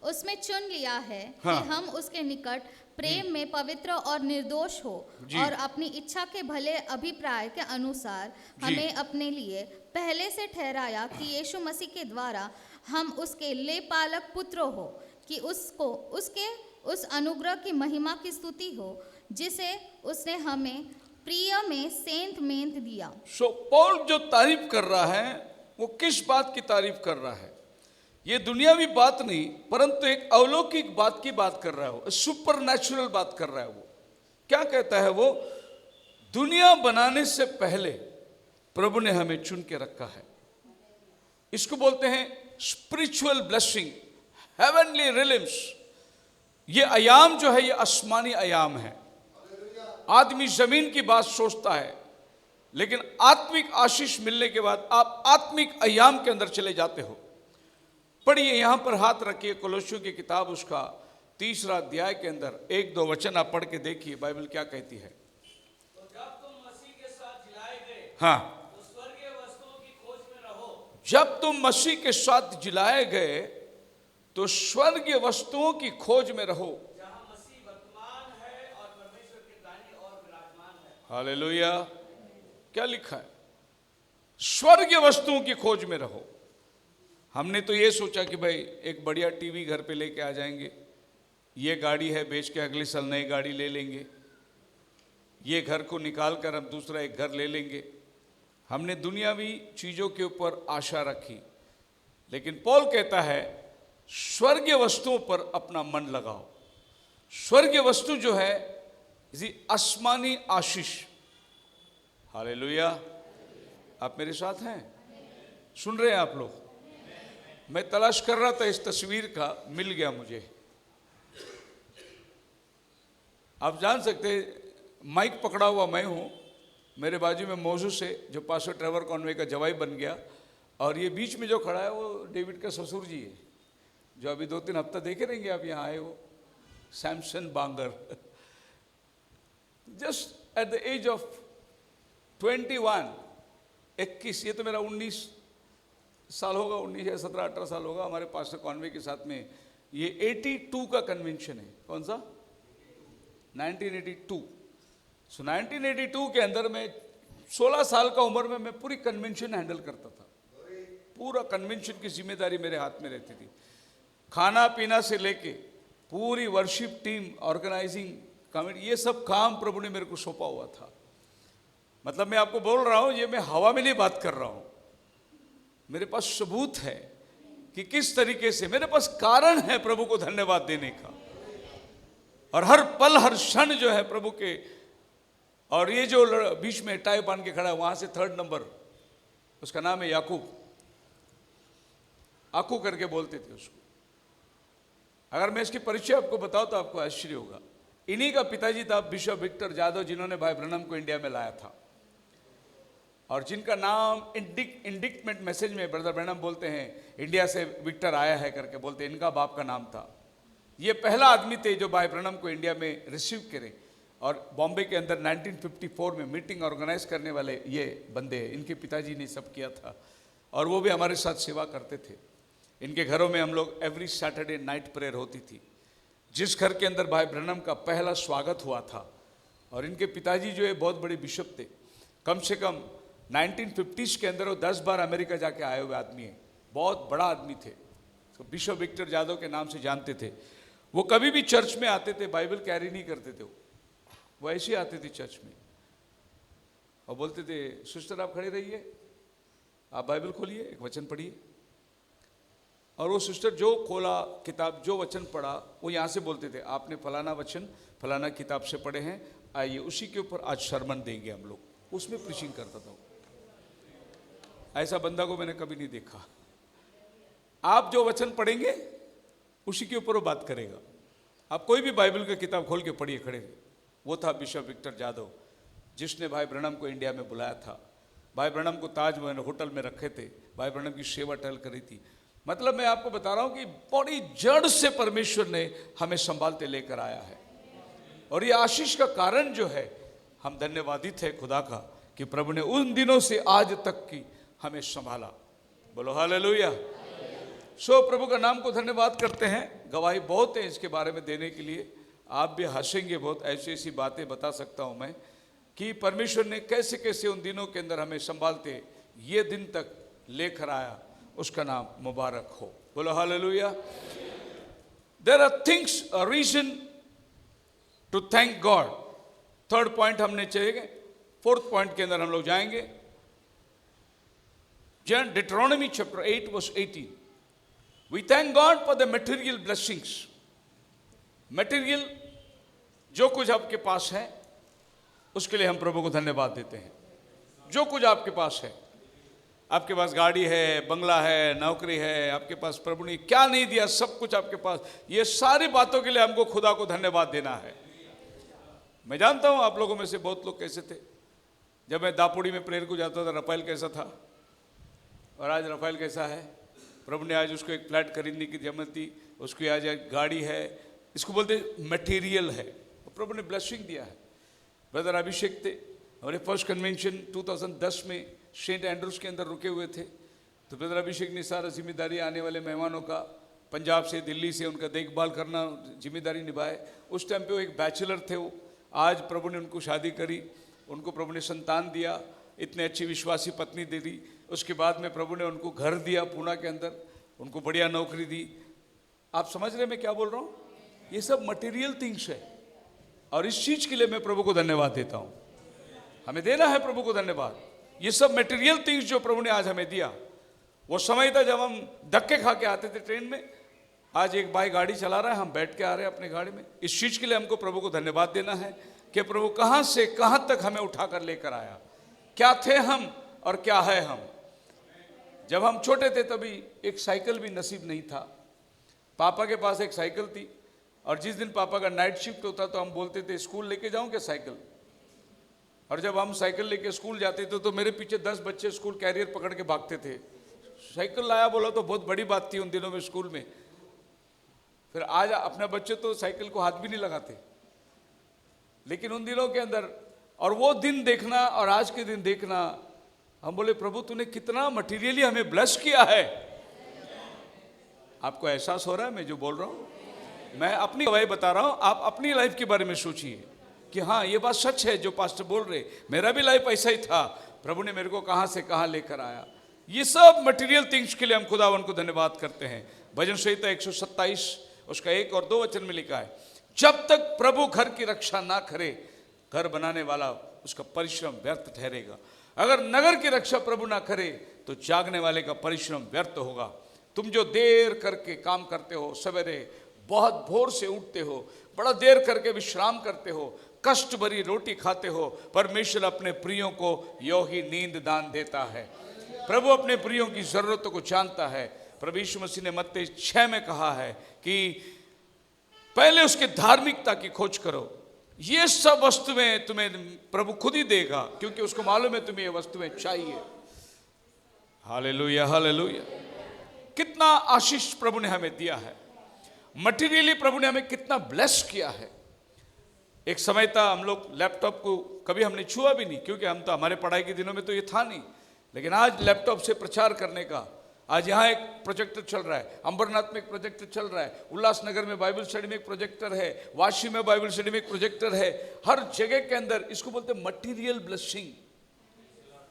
उसमें चुन लिया है कि हम उसके निकट प्रेम में पवित्र और निर्दोष हो, और अपनी इच्छा के भले अभिप्राय के अनुसार हमें अपने लिए पहले से ठहराया कि यीशु मसीह के द्वारा हम उसके लेपालक पुत्र हो, कि उसको उसके उस अनुग्रह की महिमा की स्तुति हो जिसे उसने हमें प्रिय में सेंत मेंत दिया। सो पौल जो तारीफ कर रहा है वो किस बात की तारीफ कर रहा है? ये दुनियावी बात नहीं, परंतु एक अलौकिक बात की बात कर रहा है वो, सुपर नेचुरल बात कर रहा है वो। क्या कहता है वो? दुनिया बनाने से पहले प्रभु ने हमें चुन के रखा है। इसको बोलते हैं स्पिरिचुअल ब्लेसिंग, हेवनली रिलिम्स। ये अयाम जो है ये आसमानी अयाम है। आदमी जमीन की बात सोचता है, लेकिन आत्मिक आशीष मिलने के बाद आप आत्मिक अयाम के अंदर चले जाते हो। पढ़िए, यहां पर हाथ रखिए, कोलोसियों की किताब उसका 3 अध्याय के अंदर 1-2 वचन आप पढ़ के देखिए बाइबल क्या कहती है। तो जब तुम मसीह के साथ जिलाए गए, हाँ, तो स्वर्गीय वस्तुओं की खोज में रहो। जब तुम मसीह के साथ जिलाए गए तो स्वर्गीय वस्तुओं की खोज में रहो, जहाँ मसीह वर्तमान है और परमेश्वर के दाहिनी ओर विराजमान है। हालेलुया। क्या लिखा है? स्वर्गीय वस्तुओं की खोज में रहो। हमने तो ये सोचा कि भाई एक बढ़िया टीवी घर पे लेके आ जाएंगे, ये गाड़ी है बेच के अगले साल नई गाड़ी ले लेंगे, ये घर को निकाल कर हम दूसरा एक घर ले लेंगे। हमने दुनियावी चीज़ों के ऊपर आशा रखी, लेकिन पौल कहता है स्वर्गीय वस्तुओं पर अपना मन लगाओ। स्वर्गीय वस्तु जो है इसी आसमानी आशीष। हालेलुया। आप मेरे साथ हैं? सुन रहे हैं आप लोग? मैं तलाश कर रहा था इस तस्वीर का, मिल गया मुझे। आप जान सकते माइक पकड़ा हुआ मैं हूँ, मेरे बाजू में मोजूस है जो पास्टर ट्रेवर कॉनवे का जवाई बन गया, और ये बीच में जो खड़ा है वो डेविड का ससुर जी है, जो अभी 2-3 हफ्ता देखे रहेंगे आप यहाँ आए हो, Samson Bangar. Just at the age of 21, ये तो मेरा 19 साल होगा, 19 या 17-18 साल होगा। हमारे पास्टर कॉनवे के साथ में ये 82 का कन्वेंशन है। कौन सा? 1982। सो 1982 के अंदर में 16 साल का उम्र में मैं पूरी कन्वेंशन हैंडल करता था। पूरा कन्वेंशन की जिम्मेदारी मेरे हाथ में रहती थी, खाना पीना से लेके पूरी वर्शिप टीम, ऑर्गेनाइजिंग कमेटी, ये सब काम प्रभु ने मेरे को सौंपा हुआ था। मतलब मैं आपको बोल रहा हूँ, ये मैं हवा में नहीं बात कर रहा हूँ, मेरे पास सबूत है कि किस तरीके से, मेरे पास कारण है प्रभु को धन्यवाद देने का। और हर पल हर क्षण जो है प्रभु के। और ये जो बीच में टाई बांध के खड़ा है, वहां से 3rd नंबर, उसका नाम है याकूब। आकू करके बोलते थे उसको। अगर मैं इसकी परिचय आपको बताऊं तो आपको आश्चर्य होगा। इन्हीं का पिताजी था बिशप विक्टर जादव, जिन्होंने भाई ब्रनम को इंडिया में लाया था, और जिनका नाम इंडिक्टमेंट मैसेज में ब्रदर ब्रनम बोलते हैं इंडिया से विक्टर आया है करके बोलते हैं, इनका बाप का नाम था। ये पहला आदमी थे जो भाई ब्रनम को इंडिया में रिसीव करे, और बॉम्बे के अंदर 1954 में मीटिंग ऑर्गेनाइज करने वाले ये बंदे, इनके पिताजी ने सब किया था, और वो भी हमारे साथ सेवा करते थे। इनके घरों में हम लोग एवरी सैटरडे नाइट प्रेयर होती थी। जिस घर के अंदर भाई ब्रनम का पहला स्वागत हुआ था, और इनके पिताजी जो है बहुत बड़े बिशप थे, कम से कम 1950s के अंदर वो 10 बार अमेरिका जाके आए हुए आदमी है, बहुत बड़ा आदमी थे। तो बिशप विक्टर जादव के नाम से जानते थे। वो कभी भी चर्च में आते थे, बाइबल कैरी नहीं करते थे, वो ऐसे आते थे चर्च में और बोलते थे, सिस्टर आप खड़े रहिए, आप बाइबल खोलिए, एक वचन पढ़िए। और वो सिस्टर जो खोला किताब, जो वचन पढ़ा, वो यहाँ से बोलते थे, आपने फलाना वचन फलाना किताब से पढ़े हैं, आइए उसी के ऊपर आज सरमन देंगे हम लोग। उसमें प्रीचिंग करता था। ऐसा बंदा को मैंने कभी नहीं देखा। आप जो वचन पढ़ेंगे उसी के ऊपर वो बात करेगा। आप कोई भी बाइबल की किताब खोल के पढ़िए खड़े। वो था बिशप विक्टर जादव, जिसने भाई ब्रनम को इंडिया में बुलाया था। भाई ब्रनम को ताजमहल होटल में रखे थे, भाई ब्रनम की सेवा टहल करी थी। मतलब मैं आपको बता रहा हूं कि बड़ी जड़ से परमेश्वर ने हमें संभालते लेकर आया है। और ये आशीष का कारण जो है, हम धन्यवादित है खुदा का कि प्रभु ने उन दिनों से आज तक की हमें संभाला। बोलो हालेलुया। सो प्रभु का नाम को धन्यवाद करते हैं। गवाही बहुत है इसके बारे में देने के लिए, आप भी हंसेंगे बहुत। ऐसी ऐसी बातें बता सकता हूं मैं कि परमेश्वर ने कैसे कैसे उन दिनों के अंदर हमें संभालते ये दिन तक लेकर आया। उसका नाम मुबारक हो। बोलो hallelujah. There are things, a reason to thank God. 3rd point हमने चाहिए। 4th पॉइंट के अंदर हम लोग जाएंगे। Deuteronomy chapter 8 verse 18. We thank God for the material blessings. Material जो कुछ आपके पास है उसके लिए हम प्रभु को धन्यवाद देते हैं। जो कुछ आपके पास है, आपके पास गाड़ी है, बंगला है, नौकरी है, आपके पास प्रभु ने क्या नहीं दिया, सब कुछ आपके पास, ये सारी बातों के लिए हमको खुदा को धन्यवाद देना है। मैं जानता हूं आप लोगों में से बहुत लोग कैसे थे। जब मैं दापोड़ी में प्रेयर को जाता था, रफाइल कैसा था और आज रफाइल कैसा है। प्रभु ने आज उसको एक फ्लैट खरीदने की जमत दी, उसकी आज एक गाड़ी है, इसको बोलते मटेरियल है, प्रभु ने ब्लेसिंग दिया है। ब्रदर अभिषेक थे, हमारे फर्स्ट कन्वेंशन 2010 में सेंट एंड्रूज के अंदर रुके हुए थे, तो ब्रदर अभिषेक ने सारा जिम्मेदारी आने वाले मेहमानों का पंजाब से, दिल्ली से उनका देखभाल करना जिम्मेदारी निभाए। उस टाइम पे वो एक बैचलर थे, वो आज प्रभु ने उनको शादी करी, उनको प्रभु ने संतान दिया, इतने अच्छी विश्वासी पत्नी दे दी। उसके बाद में प्रभु ने उनको घर दिया पूना के अंदर, उनको बढ़िया नौकरी दी। आप समझ रहे मैं क्या बोल रहा हूँ? ये सब मटेरियल थिंग्स है और इस चीज़ के लिए मैं प्रभु को धन्यवाद देता हूँ। हमें देना है प्रभु को धन्यवाद। ये सब मटेरियल थिंग्स जो प्रभु ने आज हमें दिया, वो समय था जब हम धक्के खा के आते थे ट्रेन में, आज एक भाई गाड़ी चला रहा है, हम बैठ के आ रहे हैं अपने गाड़ी में। इस चीज़ के लिए हमको प्रभु को धन्यवाद देना है कि प्रभु कहाँ से कहाँ तक हमें उठा कर लेकर आया। क्या थे हम और क्या है हम। जब हम छोटे थे तभी एक साइकिल भी नसीब नहीं था। पापा के पास एक साइकिल थी और जिस दिन पापा का नाइट शिफ्ट होता तो हम बोलते थे स्कूल लेके जाऊं क्या साइकिल। और जब हम साइकिल लेके स्कूल जाते थे तो मेरे पीछे 10 बच्चे स्कूल कैरियर पकड़ के भागते थे। साइकिल लाया बोला तो बहुत बड़ी बात थी उन दिनों में स्कूल में। फिर आज अपने बच्चे तो साइकिल को हाथ भी नहीं लगाते, लेकिन उन दिनों के अंदर और वो दिन देखना और आज के दिन देखना, हम बोले प्रभु तूने कितना मटेरियली हमें ब्लेस किया है। आपको एहसास हो रहा है मैं जो बोल रहा हूं? मैं अपनी गवाही बता रहा हूं, आप अपनी लाइफ के बारे में सोचिए कि हाँ ये बात सच है जो पास्टर बोल रहे। मेरा भी लाइफ ऐसा ही था, प्रभु ने मेरे को कहां से कहां लेकर आया। ये सब मटेरियल थिंग्स के लिए हम खुदावन को धन्यवाद करते हैं। भजन संहिता 127 उसका 1 और 2 वचन में लिखा है, जब तक प्रभु घर की रक्षा ना करे, घर बनाने वाला उसका परिश्रम व्यर्थ ठहरेगा। अगर नगर की रक्षा प्रभु ना करे तो जागने वाले का परिश्रम व्यर्थ होगा। तुम जो देर करके काम करते हो, सवेरे बहुत भोर से उठते हो, बड़ा देर करके विश्राम करते हो, कष्ट भरी रोटी खाते हो, परमेश्वर अपने प्रियों को यो ही नींद दान देता है। प्रभु अपने प्रियों की जरूरतों को जानता है। प्रभु यीशु मसीह ने मत्ती 6 में कहा है कि पहले उसके धार्मिकता की खोज करो, ये सब वस्तुएं तुम्हें प्रभु खुद ही देगा, क्योंकि उसको मालूम है तुम्हें ये वस्तुएं चाहिए। Hallelujah hallelujah. कितना आशीष प्रभु ने हमें दिया है। मटेरियली प्रभु ने हमें कितना ब्लेस किया है। एक समय था हम लोग लैपटॉप को कभी हमने छुआ भी नहीं, क्योंकि हम तो हमारे पढ़ाई के दिनों में तो ये था नहीं। लेकिन आज लैपटॉप से प्रचार करने का, आज यहाँ एक प्रोजेक्टर चल रहा है, अंबरनाथ में एक प्रोजेक्टर चल रहा है, उल्लासनगर में बाइबल स्टडी में एक प्रोजेक्टर है, वाशी में बाइबल स्टडी में एक प्रोजेक्टर है। हर जगह के अंदर इसको बोलते हैं मटीरियल ब्लेसिंग।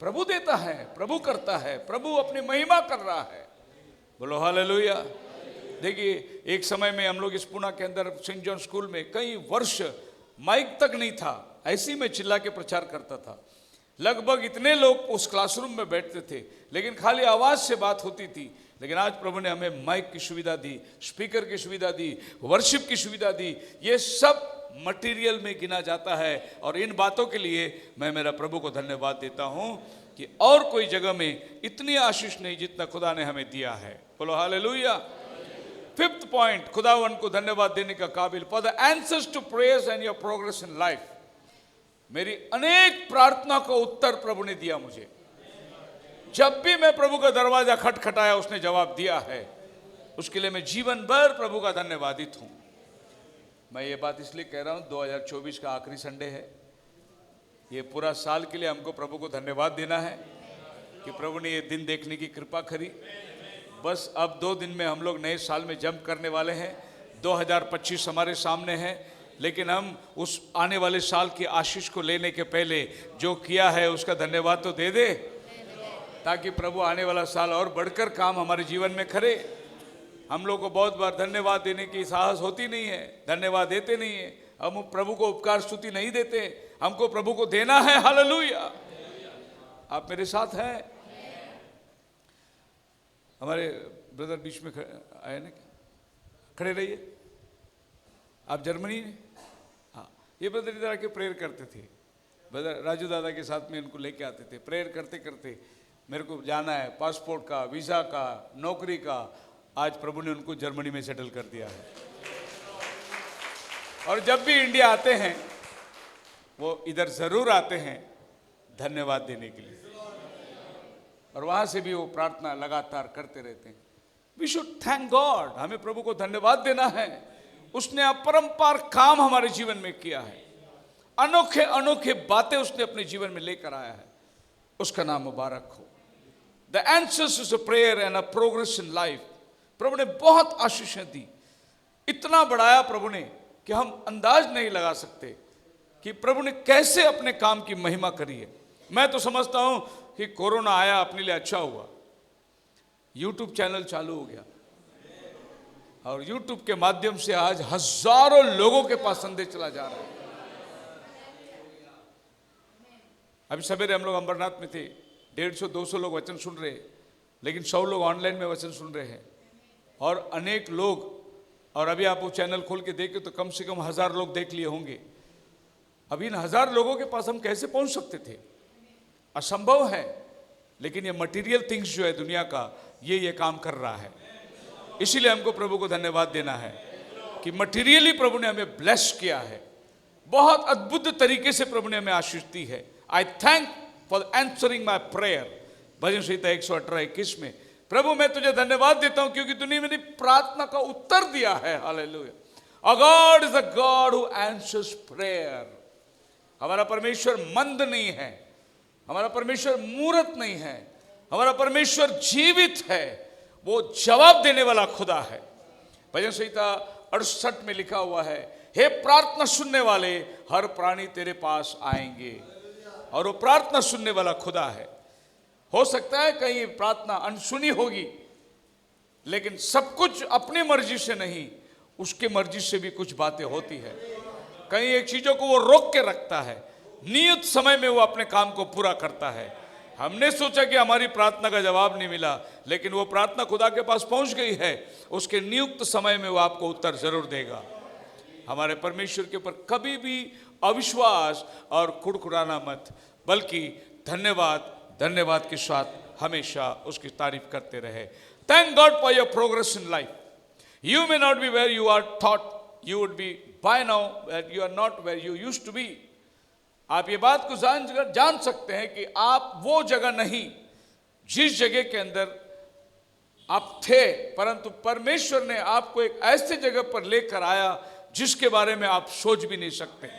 प्रभु देता है, प्रभु करता है, प्रभु अपनी महिमा कर रहा है। बोलो हालेलुया। देखिए एक समय में हम लोग इस पुणे के अंदर सेंट जॉन स्कूल में कई वर्ष माइक तक नहीं था, ऐसे ही मैं चिल्ला के प्रचार करता था। लगभग इतने लोग उस क्लासरूम में बैठते थे, लेकिन खाली आवाज से बात होती थी। लेकिन आज प्रभु ने हमें माइक की सुविधा दी, स्पीकर की सुविधा दी, वर्शिप की सुविधा दी। ये सब मटेरियल में गिना जाता है और इन बातों के लिए मैं मेरा प्रभु को धन्यवाद देता हूं कि और कोई जगह में इतनी आशीष नहीं जितना खुदा ने हमें दिया है। बोलो हालेलुया। 5th पॉइंट, खुदावन को धन्यवाद देने का काबिल। For the answers to prayers and your progress in life. मेरी अनेक प्रार्थना को उत्तर प्रभु ने दिया मुझे। जब भी मैं प्रभु का दरवाजा खटखटाया उसने जवाब दिया है। उसके लिए मैं जीवन भर प्रभु का धन्यवादित हूं। मैं ये बात इसलिए कह रहा हूं, 2024 का आखिरी संडे है। ये पूरा साल के लिए हमको प्रभु को धन्यवाद देना है कि प्रभु ने ये दिन देखने की कृपा करी। बस अब 2 दिन में हम लोग नए साल में जंप करने वाले हैं। 2025 हमारे सामने है, लेकिन हम उस आने वाले साल की आशीष को लेने के पहले जो किया है उसका धन्यवाद तो दे दे, ताकि प्रभु आने वाला साल और बढ़कर काम हमारे जीवन में करे। हम लोग को बहुत बार धन्यवाद देने की साहस होती नहीं है, धन्यवाद देते नहीं है। हम प्रभु को उपकार स्तुति नहीं देते, हमको प्रभु को देना है। हालेलुया। आप मेरे साथ हैं? हमारे ब्रदर बीच में आए ना, खड़े रहिए। आप जर्मनी में? हाँ, ये ब्रदर इधर आके प्रेयर करते थे। ब्रदर राजू दादा के साथ में इनको लेके आते थे। प्रेयर करते करते मेरे को जाना है, पासपोर्ट का, वीज़ा का, नौकरी का, आज प्रभु ने उनको जर्मनी में सेटल कर दिया है। और जब भी इंडिया आते हैं वो इधर ज़रूर आते हैं धन्यवाद देने के लिए, और वहाँ से भी वो प्रार्थना लगातार करते रहते हैं। वी शुड थैंक गॉड, हमें प्रभु को धन्यवाद देना है। उसने अपरंपार काम हमारे जीवन में किया है, अनोखे अनोखे बातें उसने अपने जीवन में लेकर आया है, उसका नाम मुबारक हो। The answers is a prayer and a progress in life. प्रभु ने बहुत आशीषें दी, इतना बढ़ाया प्रभु ने कि हम अंदाज नहीं लगा सकते कि प्रभु ने कैसे अपने काम की महिमा करी है। मैं तो समझता हूं कि कोरोना आया अपने लिए अच्छा हुआ, यूट्यूब चैनल चालू हो गया और यूट्यूब के माध्यम से आज हजारों लोगों के पास संदेश चला जा रहा है। अभी सवेरे हम लोग अंबरनाथ में थे, 150-200 लोग वचन सुन रहे, लेकिन 100 लोग ऑनलाइन में वचन सुन रहे हैं और अनेक लोग, और अभी आप वो चैनल खोल के देखें तो कम से कम 1000 लोग देख लिए होंगे। अभी इन 1000 लोगों के पास हम कैसे पहुंच सकते थे? असंभव है, लेकिन ये मटेरियल थिंग्स जो है दुनिया का, ये काम कर रहा है। इसीलिए हमको प्रभु को धन्यवाद देना है कि मटेरियली प्रभु ने हमें ब्लेस किया है, बहुत अद्भुत तरीके से प्रभु ने हमें आशीष दी है। I thank for answering my prayer. भजन संहिता 118:21 में, प्रभु मैं तुझे धन्यवाद देता हूं क्योंकि तूने मेरी प्रार्थना का उत्तर दिया है। Hallelujah. God is a God who answers prayer. हमारा परमेश्वर मंद नहीं है, हमारा परमेश्वर मूर्त नहीं है, हमारा परमेश्वर जीवित है, वो जवाब देने वाला खुदा है। भजन संहिता 68 में लिखा हुआ है, हे प्रार्थना सुनने वाले हर प्राणी तेरे पास आएंगे, और वो प्रार्थना सुनने वाला खुदा है। हो सकता है कहीं प्रार्थना अनसुनी होगी, लेकिन सब कुछ अपनी मर्जी से नहीं, उसके मर्जी से भी कुछ बातें होती है। कहीं एक चीजों को वो रोक के रखता है, नियत समय में वो अपने काम को पूरा करता है। हमने सोचा कि हमारी प्रार्थना का जवाब नहीं मिला, लेकिन वो प्रार्थना खुदा के पास पहुंच गई है, उसके नियुक्त समय में वो आपको उत्तर जरूर देगा। हमारे परमेश्वर के ऊपर कभी भी अविश्वास और कुड़कुड़ाना मत, बल्कि धन्यवाद धन्यवाद के साथ हमेशा उसकी तारीफ करते रहे। Thank God for your progress in life. You may not be where you are thought you would be by now, that you are not where you used to be. आप ये बात को जान सकते हैं कि आप वो जगह नहीं जिस जगह के अंदर आप थे, परंतु परमेश्वर ने आपको एक ऐसे जगह पर लेकर आया जिसके बारे में आप सोच भी नहीं सकते।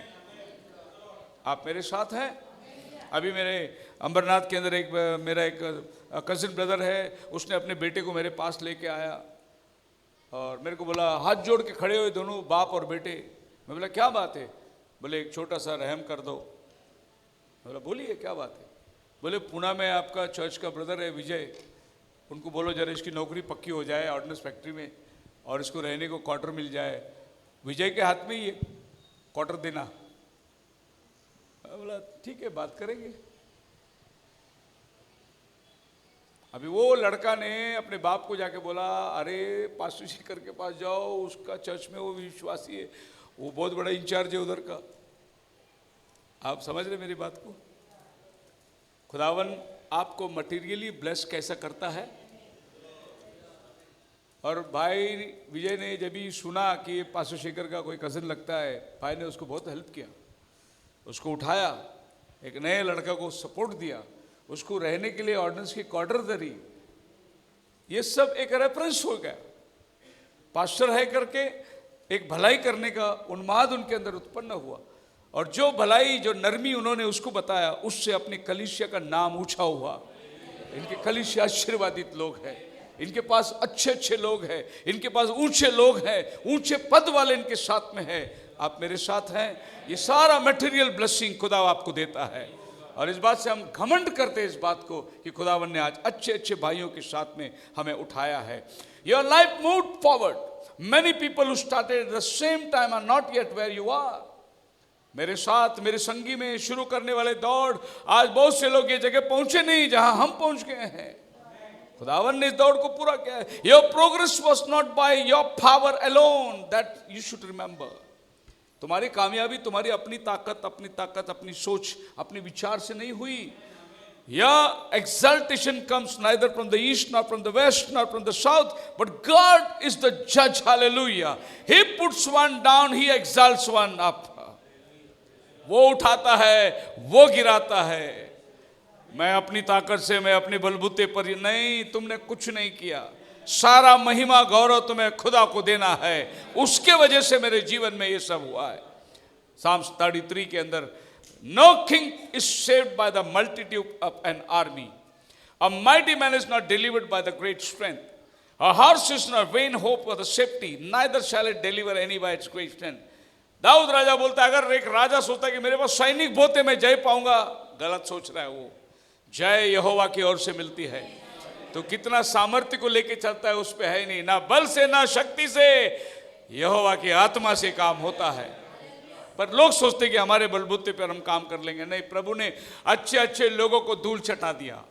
आप मेरे साथ हैं? अभी मेरे अंबरनाथ के अंदर मेरा एक कजिन ब्रदर है, उसने अपने बेटे को मेरे पास लेके आया और मेरे को बोला, हाथ जोड़ के खड़े हुए दोनों बाप और बेटे। मैं बोला क्या बात है? बोले एक छोटा सा रहम कर दो। मैं बोला बोलिए क्या बात है? बोले पुणे में आपका चर्च का ब्रदर है विजय, उनको बोलो जरा इसकी नौकरी पक्की हो जाए ऑर्डिनेंस फैक्ट्री में, और इसको रहने को क्वार्टर मिल जाए। विजय के हाथ में ही है क्वार्टर देना। बोला ठीक है बात करेंगे। अभी वो लड़का ने अपने बाप को जाके बोला, अरे पास्टर शेखर के पास जाओ, उसका चर्च में वो विश्वासी है, वो बहुत बड़ा इंचार्ज है उधर का। आप समझ रहे मेरी बात को? खुदावन आपको मटेरियली ब्लेस कैसा करता है। और भाई विजय ने जब भी सुना कि ये पास्टर शेखर का कोई कज़न लगता है, भाई ने उसको बहुत हेल्प किया, उसको उठाया, एक नए लड़का को सपोर्ट दिया, उसको रहने के लिए ऑर्डिनेंस की क्वार्टर दरी। ये सब एक रेफरेंस हो गया। पास्टर है करके एक भलाई करने का उन्माद उनके अंदर उत्पन्न हुआ, और जो भलाई जो नरमी उन्होंने उसको बताया, उससे अपनी कलीसिया का नाम ऊंचा हुआ। इनके कलीसिया आशीर्वादित लोग हैं, इनके पास अच्छे अच्छे लोग हैं, इनके पास ऊंचे लोग हैं, ऊंचे पद वाले इनके साथ में हैं। आप मेरे साथ हैं। ये सारा मटेरियल ब्लेसिंग खुदा आपको देता है, और इस बात से हम घमंड करते हैं इस बात को कि खुदावन ने आज अच्छे अच्छे भाइयों के साथ में हमें उठाया है। Your life moved forward. Many people who started at the same time are not yet where you are. मेरे साथ मेरे संगी में शुरू करने वाले दौड़, आज बहुत से लोग ये जगह पहुंचे नहीं जहां हम पहुंच गए हैं। खुदावन ने इस दौड़ को पूरा किया है। Your progress was not by your power alone, that you should remember. तुम्हारी कामयाबी तुम्हारी अपनी ताकत, अपनी सोच, अपनी विचार से नहीं हुई. Yeah, exaltation comes neither from the east, nor from the west, nor from the south, but God is the judge. Hallelujah. He puts one down, He exalts one up. वो उठाता है, वो गिराता है. मैं अपनी ताकत से, मैं अपने बलबूते पर नहीं, तुमने कुछ नहीं किया. सारा महिमा गौरव तुम्हें खुदा को देना है. उसके वजह से मेरे जीवन में ये सब हुआ है. Psalms 33 के अंदर, no king is saved by the multitude of an army. A mighty man is not delivered by the great strength. A horse is not vain hope for the safety, neither shall it deliver any by its great strength. Dawood राजा बोलता है, अगर एक राजा सोचता है कि मेरे पास सैनिक बहुत है, मैं जय पाऊंगा, गलत सोच रहा है. वो जय यहोवा की ओर से मिलती है. तो कितना सामर्थ्य को लेके चलता है उस पे है नहीं. ना बल से, ना शक्ति से, यहोवा की आत्मा से काम होता है. पर लोग सोचते कि हमारे बलबूते पर हम काम कर लेंगे. नहीं, प्रभु ने अच्छे अच्छे लोगों को धूल चटा दिया.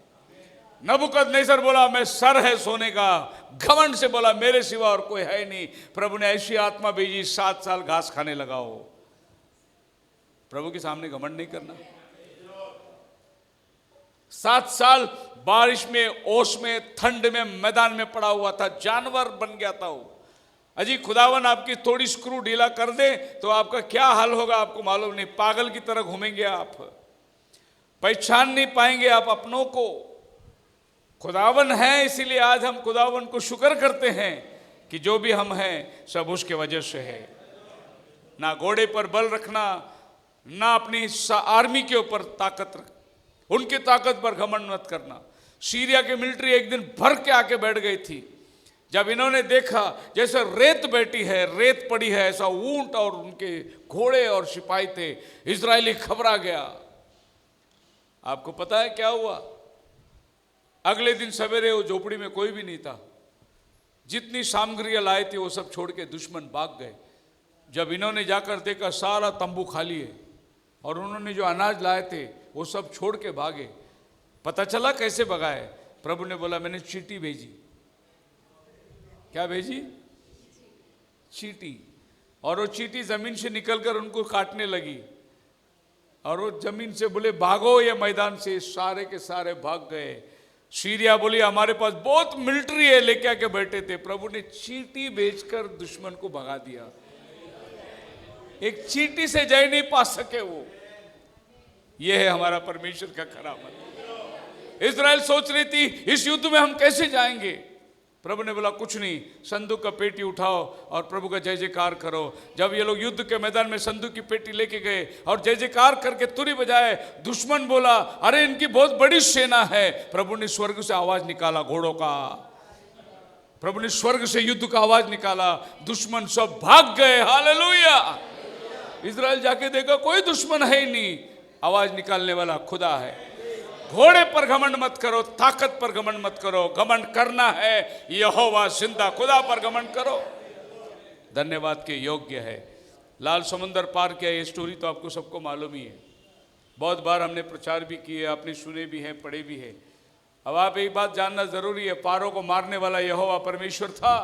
नबूकदनेस्सर बोला मैं सर है सोने का, घमंड से बोला मेरे सिवा और कोई है नहीं. प्रभु ने ऐसी आत्मा भेजी, 7 साल घास खाने लगा. हो प्रभु के सामने घमंड नहीं करना. 7 साल बारिश में, ओस में, ठंड में, मैदान में पड़ा हुआ था, जानवर बन गया था वो. अजी खुदावन आपकी थोड़ी स्क्रू ढीला कर दे तो आपका क्या हाल होगा आपको मालूम नहीं. पागल की तरह घूमेंगे आप, पहचान नहीं पाएंगे आप अपनों को. खुदावन है, इसीलिए आज हम खुदावन को शुक्र करते हैं कि जो भी हम हैं सब उसके वजह से है. ना घोड़े पर बल रखना, ना अपनी आर्मी के ऊपर ताकत रख, उनकी ताकत पर घमंड मत करना. सीरिया की मिलिट्री एक दिन भर के आके बैठ गई थी. जब इन्होंने देखा जैसे रेत बैठी है, रेत पड़ी है, ऐसा ऊंट और उनके घोड़े और सिपाही थे, इजरायली घबरा गया. आपको पता है क्या हुआ? अगले दिन सवेरे वो झोपड़ी में कोई भी नहीं था. जितनी सामग्रियां लाए थे वो सब छोड़ के दुश्मन भाग गए. जब इन्होंने जाकर देखा सारा तंबू खाली है और उन्होंने जो अनाज लाए थे वो सब छोड़ के भागे. पता चला कैसे भगाए? प्रभु ने बोला मैंने चींटी भेजी. क्या भेजी? चींटी. और वो चींटी जमीन से निकलकर उनको काटने लगी और वो जमीन से बोले भागो ये मैदान से. सारे के सारे भाग गए. सीरिया बोली हमारे पास बहुत मिलिट्री है, लेके आके बैठे थे. प्रभु ने चींटी भेजकर दुश्मन को भगा दिया. एक चींटी से जय नहीं पा सके वो. ये है हमारा परमेश्वर का करामत. इजराइल सोच रही थी इस युद्ध में हम कैसे जाएंगे. प्रभु ने बोला कुछ नहीं, संदूक का पेटी उठाओ और प्रभु का जय जयकार करो. जब ये लोग युद्ध के मैदान में संदूक की पेटी लेके गए और जय जयकार करके तुरी बजाए, दुश्मन बोला अरे इनकी बहुत बड़ी सेना है. प्रभु ने स्वर्ग से आवाज निकाला घोड़ों का. प्रभु ने स्वर्ग से युद्ध का आवाज निकाला. दुश्मन सब भाग गए. हालेलुया. इजराइल जाके देखा कोई दुश्मन है ही नहीं. आवाज निकालने वाला खुदा है. घोड़े पर घमंड मत करो, ताकत पर घमंड मत करो. घमंड करना है यहोवा जिंदा खुदा पर घमंड करो. धन्यवाद के योग्य है. लाल समुंदर पार किया, ये स्टोरी तो आपको सबको मालूम ही है. बहुत बार हमने प्रचार भी किए, आपने सुने भी हैं, पढ़े भी हैं. अब आप एक बात जानना जरूरी है, पारों को मारने वाला यहोवा परमेश्वर था.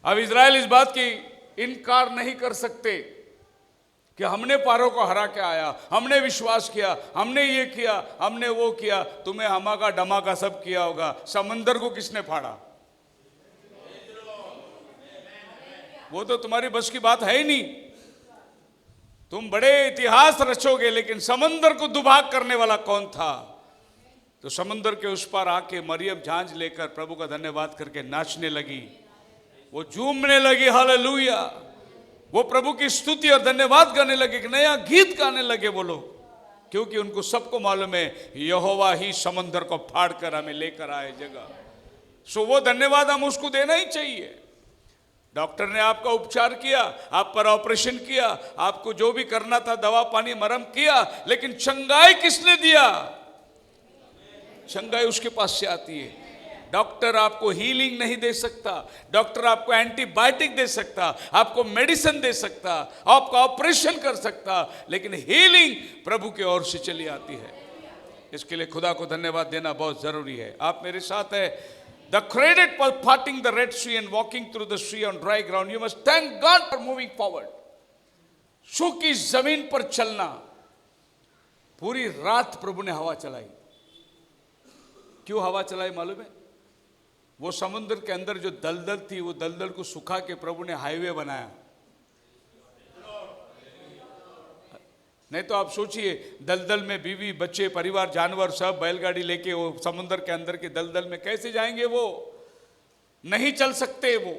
अब इजराइल इस बात की इनकार नहीं कर सकते कि हमने पारों को हरा के आया, हमने विश्वास किया, हमने ये किया, हमने वो किया. तुम्हें हमाका डमाका सब किया होगा. समंदर को किसने फाड़ा? वो तो तुम्हारी बस की बात है ही नहीं. तुम बड़े इतिहास रचोगे, लेकिन समंदर को दुभाग करने वाला कौन था? तो समंदर के उस पार आके मरियम झांझ लेकर प्रभु का धन्यवाद करके नाचने लगी. वो झूमने लगी. हालेलुया. वो प्रभु की स्तुति और धन्यवाद करने लगे, एक नया गीत गाने लगे वो लोग, क्योंकि उनको सबको मालूम है यहोवा ही समंदर को फाड़ कर हमें लेकर आए जगह. सो वो धन्यवाद हम उसको देना ही चाहिए. डॉक्टर ने आपका उपचार किया, आप पर ऑपरेशन किया, आपको जो भी करना था दवा पानी मरहम किया, लेकिन चंगाई किसने दिया? चंगाई उसके पास से आती है. डॉक्टर आपको हीलिंग नहीं दे सकता, डॉक्टर आपको एंटीबायोटिक दे सकता, आपको मेडिसिन दे सकता, आपका ऑपरेशन कर सकता, लेकिन हीलिंग प्रभु की ओर से चली आती है. इसके लिए खुदा को धन्यवाद देना बहुत जरूरी है. आप मेरे साथ है. The credit for parting the Red Sea and walking through the sea on dry ground. You must thank God for moving forward. सूखी जमीन पर चलना। पूरी रात प्रभु ने हवा चलाई। क्यों हवा चलाई मालूम है? वो समुद्र के अंदर जो दलदल थी, वो दलदल को सुखा के प्रभु ने हाईवे बनाया। नहीं तो आप सोचिए, दलदल में बीवी बच्चे परिवार जानवर सब बैलगाड़ी लेके वो समुद्र के अंदर के दलदल में कैसे जाएंगे? वो नहीं चल सकते वो।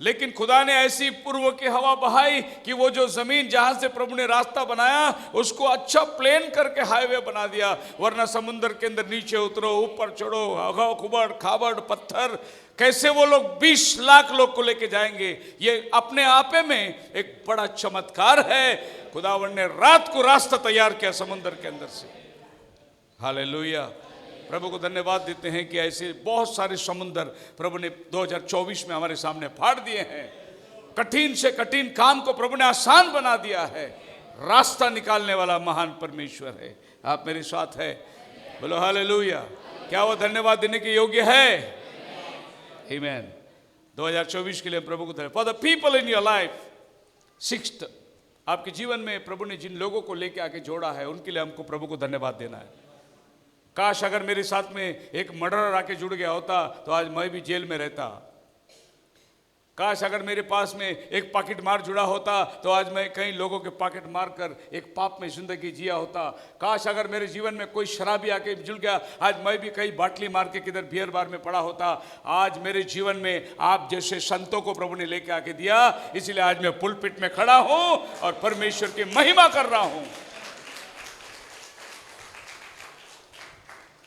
लेकिन खुदा ने ऐसी पूर्व की हवा बहाई कि वो जो जमीन जहां से प्रभु ने रास्ता बनाया उसको अच्छा प्लेन करके हाईवे बना दिया। वरना समुद्र के अंदर नीचे उतरो, ऊपर चढ़ो, अगो खुबड़ खाबड़ पत्थर, कैसे वो लोग 20 लाख लोग को लेके जाएंगे? ये अपने आप में एक बड़ा चमत्कार है। खुदावन ने रात को रास्ता तैयार किया समुद्र के अंदर से। हालेलुया। प्रभु को धन्यवाद देते हैं कि ऐसे बहुत सारे समुद्र प्रभु ने 2024 में हमारे सामने फाड़ दिए हैं। कठिन से कठिन काम को प्रभु ने आसान बना दिया है। रास्ता निकालने वाला महान परमेश्वर है। आप मेरे साथ है? बोलो हालेलुया। क्या वो धन्यवाद देने के योग्य है? आमीन। 2024 के लिए प्रभु को धन्यवाद। For the people in your life, sixth, आपके जीवन में प्रभु ने जिन लोगों को लेके आके जोड़ा है उनके लिए हमको प्रभु को धन्यवाद देना है। काश अगर मेरे साथ में एक मर्डरर आके जुड़ गया होता तो आज मैं भी जेल में रहता। काश अगर मेरे पास में एक पॉकेट मार जुड़ा होता तो आज मैं कई लोगों के पॉकेट मार कर एक पाप में जिंदगी जिया होता। काश अगर मेरे जीवन में कोई शराबी आके जुड़ गया, आज मैं भी कई बाटली मार के किधर बियर बार में पड़ा होता। आज मेरे जीवन में आप जैसे संतों को प्रभु ने लेके आके दिया, इसलिए आज मैं पुलपिट में खड़ा हूं और परमेश्वर की महिमा कर रहा हूं।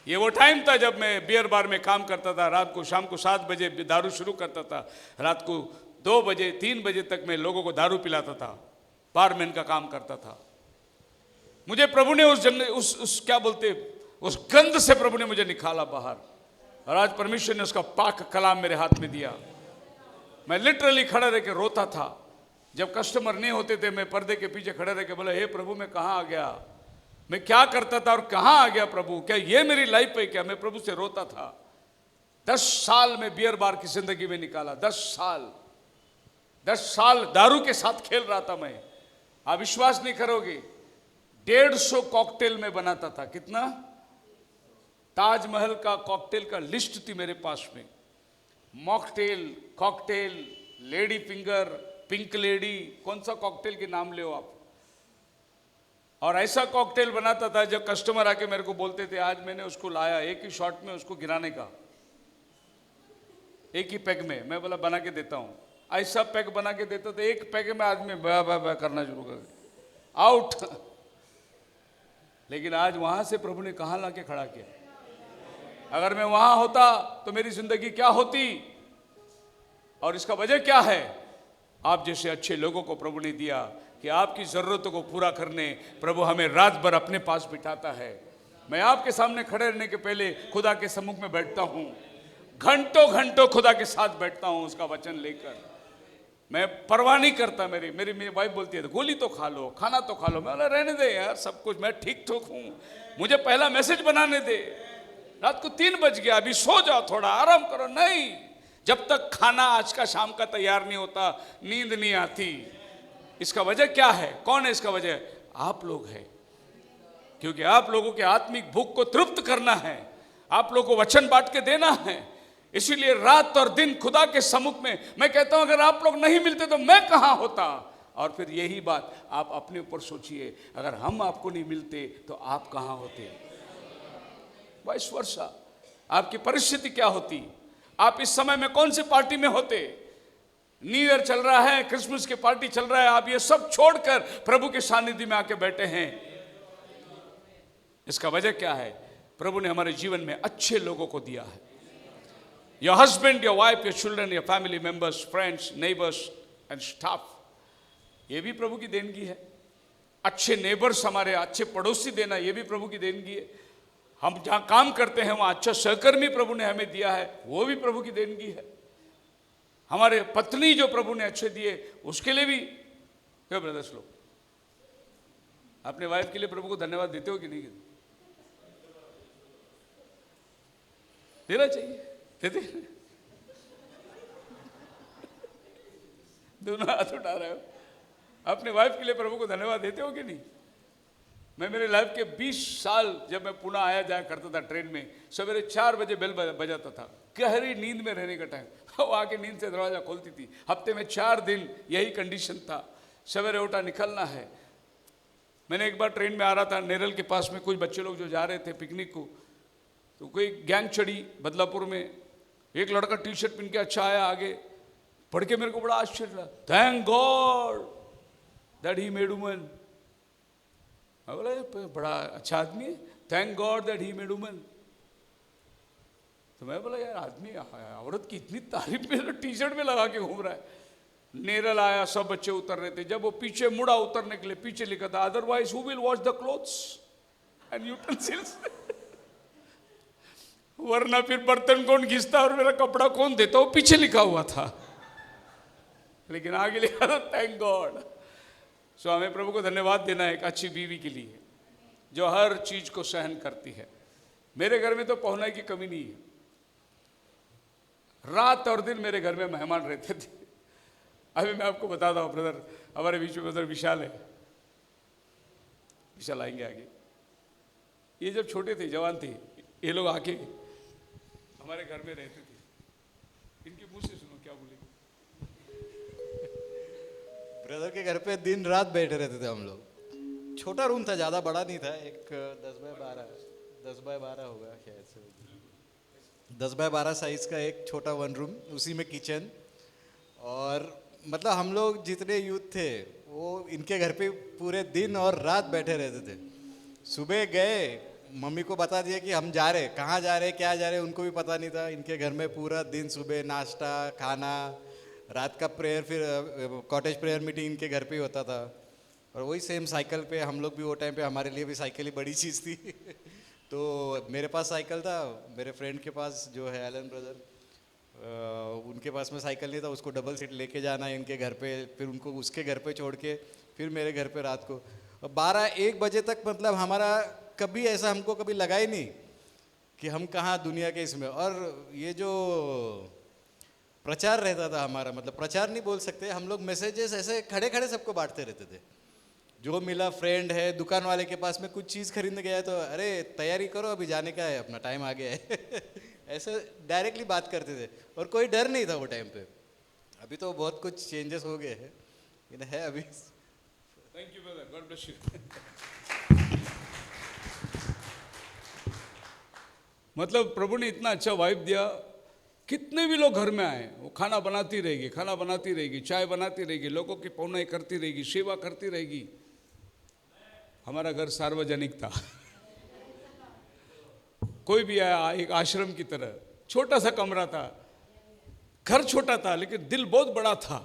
ये वो टाइम था जब मैं बियर बार में काम करता था। रात को शाम को 7 बजे दारू शुरू करता था, रात को 2 बजे 3 बजे तक मैं लोगों को दारू पिलाता था, बारमैन का काम करता था। मुझे प्रभु ने उस क्या बोलते, उस गंध से प्रभु ने मुझे निकाला बाहर, और आज परमेश्वर ने उसका पाक कलाम मेरे हाथ में दिया। मैं लिटरली खड़ा रह के रोता था। जब कस्टमर नहीं होते थे मैं पर्दे के पीछे खड़े रह के बोला, हे प्रभु मैं कहाँ आ गया, मैं क्या करता था और कहां आ गया प्रभु, क्या ये मेरी लाइफ है क्या? मैं प्रभु से रोता था। 10 साल में बियर बार की जिंदगी में निकाला। 10 साल दारू के साथ खेल रहा था मैं। आप विश्वास नहीं करोगे, 150 कॉकटेल में बनाता था। कितना? ताजमहल का कॉकटेल का लिस्ट थी मेरे पास में। Mocktail, cocktail, lady finger, pink lady, कौन सा कॉकटेल के नाम ले आप। और ऐसा कॉकटेल बनाता था जब कस्टमर आके मेरे को बोलते थे आज मैंने उसको लाया, एक ही शॉट में उसको गिराने का, एक ही पैग में। मैं बोला बना के देता हूं। ऐसा पैग बना के देता था, एक पैग में आदमी बा बा बा करना शुरू कर, आउट। लेकिन आज वहां से प्रभु ने कहां लाके खड़ा किया। अगर मैं वहां होता तो मेरी जिंदगी क्या होती? और इसका वजह क्या है? आप जैसे अच्छे लोगों को प्रभु ने दिया कि आपकी जरूरतों को पूरा करने प्रभु हमें रात भर अपने पास बिठाता है। मैं आपके सामने खड़े रहने के पहले खुदा के सम्मुख में बैठता हूं, घंटों घंटों खुदा के साथ बैठता हूं उसका वचन लेकर। मैं परवाह नहीं करता। मेरी वाइफ बोलती है गोली तो खा लो, खाना तो खा लो। मैं बोला रहने दे यार, सब कुछ मैं ठीक ठाक हूं, मुझे पहला मैसेज बनाने दे। रात को 3 बज गया, अभी सो जाओ, थोड़ा आराम करो। नहीं, जब तक खाना आज का शाम का तैयार नहीं होता नींद नहीं आती। इसका वजह क्या है? कौन है इसका वजह? आप लोग हैं। क्योंकि आप लोगों के आत्मिक भूख को तृप्त करना है, आप लोगों को वचन बांट के देना है। इसीलिए रात और दिन खुदा के सम्मुख में मैं कहता हूं अगर आप लोग नहीं मिलते तो मैं कहां होता। और फिर यही बात आप अपने ऊपर सोचिए, अगर हम आपको नहीं मिलते तो आप कहां होते? Vice versa. आपकी परिस्थिति क्या होती? आप इस समय में कौन सी पार्टी में होते? न्यू ईयर चल रहा है, क्रिसमस की पार्टी चल रहा है, आप ये सब छोड़कर प्रभु के सानिध्य में आके बैठे हैं। इसका वजह क्या है? प्रभु ने हमारे जीवन में अच्छे लोगों को दिया है। Your husband, your wife, your children, your family members, friends, neighbours and staff, ये भी प्रभु की देनगी है। अच्छे नेबर्स, हमारे अच्छे पड़ोसी देना, ये भी प्रभु की देनगी है। हम जहां काम करते हैं वहां अच्छा सहकर्मी प्रभु ने हमें दिया है, वो भी प्रभु की देनगी है। हमारे पत्नी जो प्रभु ने अच्छे दिए उसके लिए भी। क्यों ब्रदर्स लोग अपने वाइफ के लिए प्रभु को धन्यवाद देते हो कि नहीं? देना चाहिए, देते। दोनों हाथ उठा रहे हो। अपने वाइफ के लिए प्रभु को धन्यवाद देते हो कि नहीं? मैं मेरे लाइफ के 20 साल जब मैं पुणे आया जाया करता था ट्रेन में, सवेरे 4 बजे बेल बजाता था, गहरी नींद में रहने का टाइम, वो आके नींद से दरवाजा खोलती थी। हफ्ते में 4 दिन यही कंडीशन था, सवेरे उठा निकलना है। मैंने एक बार ट्रेन में आ रहा था, नेरल के पास में कुछ बच्चे लोग जो जा रहे थे पिकनिक को, तो कोई गैंग चढ़ी बदलापुर में। एक लड़का टी शर्ट पहन के अच्छा आया, आगे पढ़ के मेरे को बड़ा आश्चर्य लगा, thank God that he made woman. मैं बोला ये बड़ा अच्छा आदमी है, thank God that he made woman. तो मैं बोला यार आदमी औरत की इतनी तारीफ में, तो टी शर्ट में लगा के घूम रहा है। नेरल आया, सब बच्चे उतर रहे थे। जब वो पीछे मुड़ा उतरने के लिए, पीछे लिखा था otherwise who will wash the clothes and utensils. वरना फिर बर्तन कौन घिसता और मेरा कपड़ा कौन देता, वो पीछे लिखा हुआ था, लेकिन आगे लिखा था थैंक गॉड। सो हमें प्रभु को धन्यवाद देना है एक अच्छी बीवी के लिए जो हर चीज को सहन करती है। मेरे घर में तो पहुंचने की कमी नहीं है। रात और दिन मेरे घर में मेहमान रहते थे। अभी मैं आपको बताता हूँ ब्रदर, हमारे बीच में ब्रदर विशाल है, विशाल आएंगे आगे। ये जब छोटे थे, जवान थे, ये लोग आके हमारे घर में रहते थे। इनके मुंह से सुनो क्या बोलेंगे। ब्रदर के घर पे दिन रात बैठे रहते थे हम लोग। छोटा रूम था, ज़्यादा बड़ा नहीं था, एक 10 बाय 12 होगा शायद से, 10 बाय 12 साइज का एक छोटा 1 रूम, उसी में किचन। और मतलब हम लोग जितने यूथ थे वो इनके घर पे पूरे दिन और रात बैठे रहते थे। सुबह गए, मम्मी को बता दिया कि हम जा रहे, कहाँ जा रहे क्या जा रहे उनको भी पता नहीं था। इनके घर में पूरा दिन, सुबह नाश्ता, खाना, रात का प्रेयर, फिर कॉटेज प्रेयर मीटिंग इनके घर पे ही होता था। और वही सेम साइकिल पे हम लोग भी, वो टाइम पे हमारे लिए भी साइकिल ही बड़ी चीज़ थी। तो मेरे पास साइकिल था, मेरे फ्रेंड के पास जो है एलन ब्रदर, उनके पास में साइकिल नहीं था, उसको डबल सीट लेके जाना है इनके घर पे, फिर उनको उसके घर पे छोड़ के फिर मेरे घर पे रात को 12-1 बजे तक। मतलब हमारा कभी ऐसा हमको कभी लगा ही नहीं कि हम कहाँ दुनिया के इसमें। और ये जो प्रचार रहता था हमारा, मतलब प्रचार नहीं बोल सकते हम लोग, मैसेजेस ऐसे खड़े खड़े सबको बांटते रहते थे। जो मिला, फ्रेंड है, दुकान वाले के पास में कुछ चीज़ खरीदने गया तो अरे तैयारी करो अभी जाने का है, अपना टाइम आ गया है। ऐसे डायरेक्टली बात करते थे और कोई डर नहीं था वो टाइम पे। अभी तो बहुत कुछ चेंजेस हो गए हैं, लेकिन है अभी। Thank you brother, God bless you. मतलब प्रभु ने इतना अच्छा वाइब दिया, कितने भी लोग घर में आए, वो खाना बनाती रहेगी, खाना बनाती रहेगी, चाय बनाती रहेगी, लोगों की पौनाई करती रहेगी, सेवा करती रहेगी। हमारा घर सार्वजनिक था, कोई भी आया, एक आश्रम की तरह, छोटा सा कमरा था, घर छोटा था लेकिन दिल बहुत बड़ा था।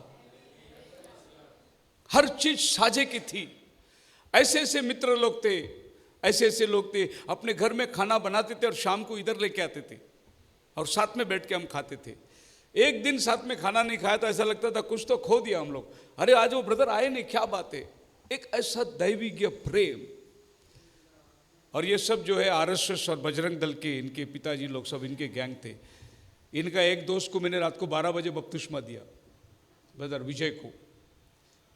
हर चीज साझे की थी। ऐसे ऐसे मित्र लोग थे, ऐसे ऐसे लोग थे, अपने घर में खाना बनाते थे और शाम को इधर लेके आते थे और साथ में बैठ के हम खाते थे। एक दिन साथ में खाना नहीं खाया तो ऐसा लगता था कुछ तो खो दिया हम लोग। अरे आज वो ब्रदर आए नहीं, क्या बात है। एक ऐसा दैवीय प्रेम। और ये सब जो है आरएसएस और बजरंग दल के, इनके पिताजी लोग सब इनके गैंग थे। इनका एक दोस्त को मैंने रात को 12 बजे बपतिस्मा दिया, ब्रदर विजय को।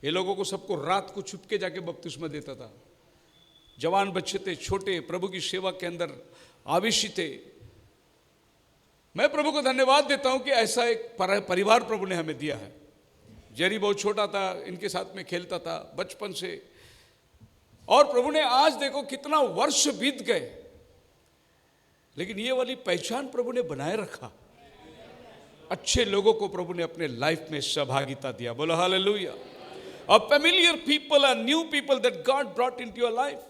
ये लोगों को सबको रात को छुपके जाके बपतिस्मा देता था। जवान बच्चे थे, छोटे, प्रभु की सेवा के अंदर आवेशी थे। मैं प्रभु को धन्यवाद देता हूं कि ऐसा एक परिवार प्रभु ने हमें दिया है। जेरी बहुत छोटा था, इनके साथ में खेलता था बचपन से, और प्रभु ने आज देखो कितना वर्ष बीत गए, लेकिन ये वाली पहचान प्रभु ने बनाए रखा। अच्छे लोगों को प्रभु ने अपने लाइफ में सहभागिता दिया। बोलो hallelujah. A familiar people and new people that God brought into your life.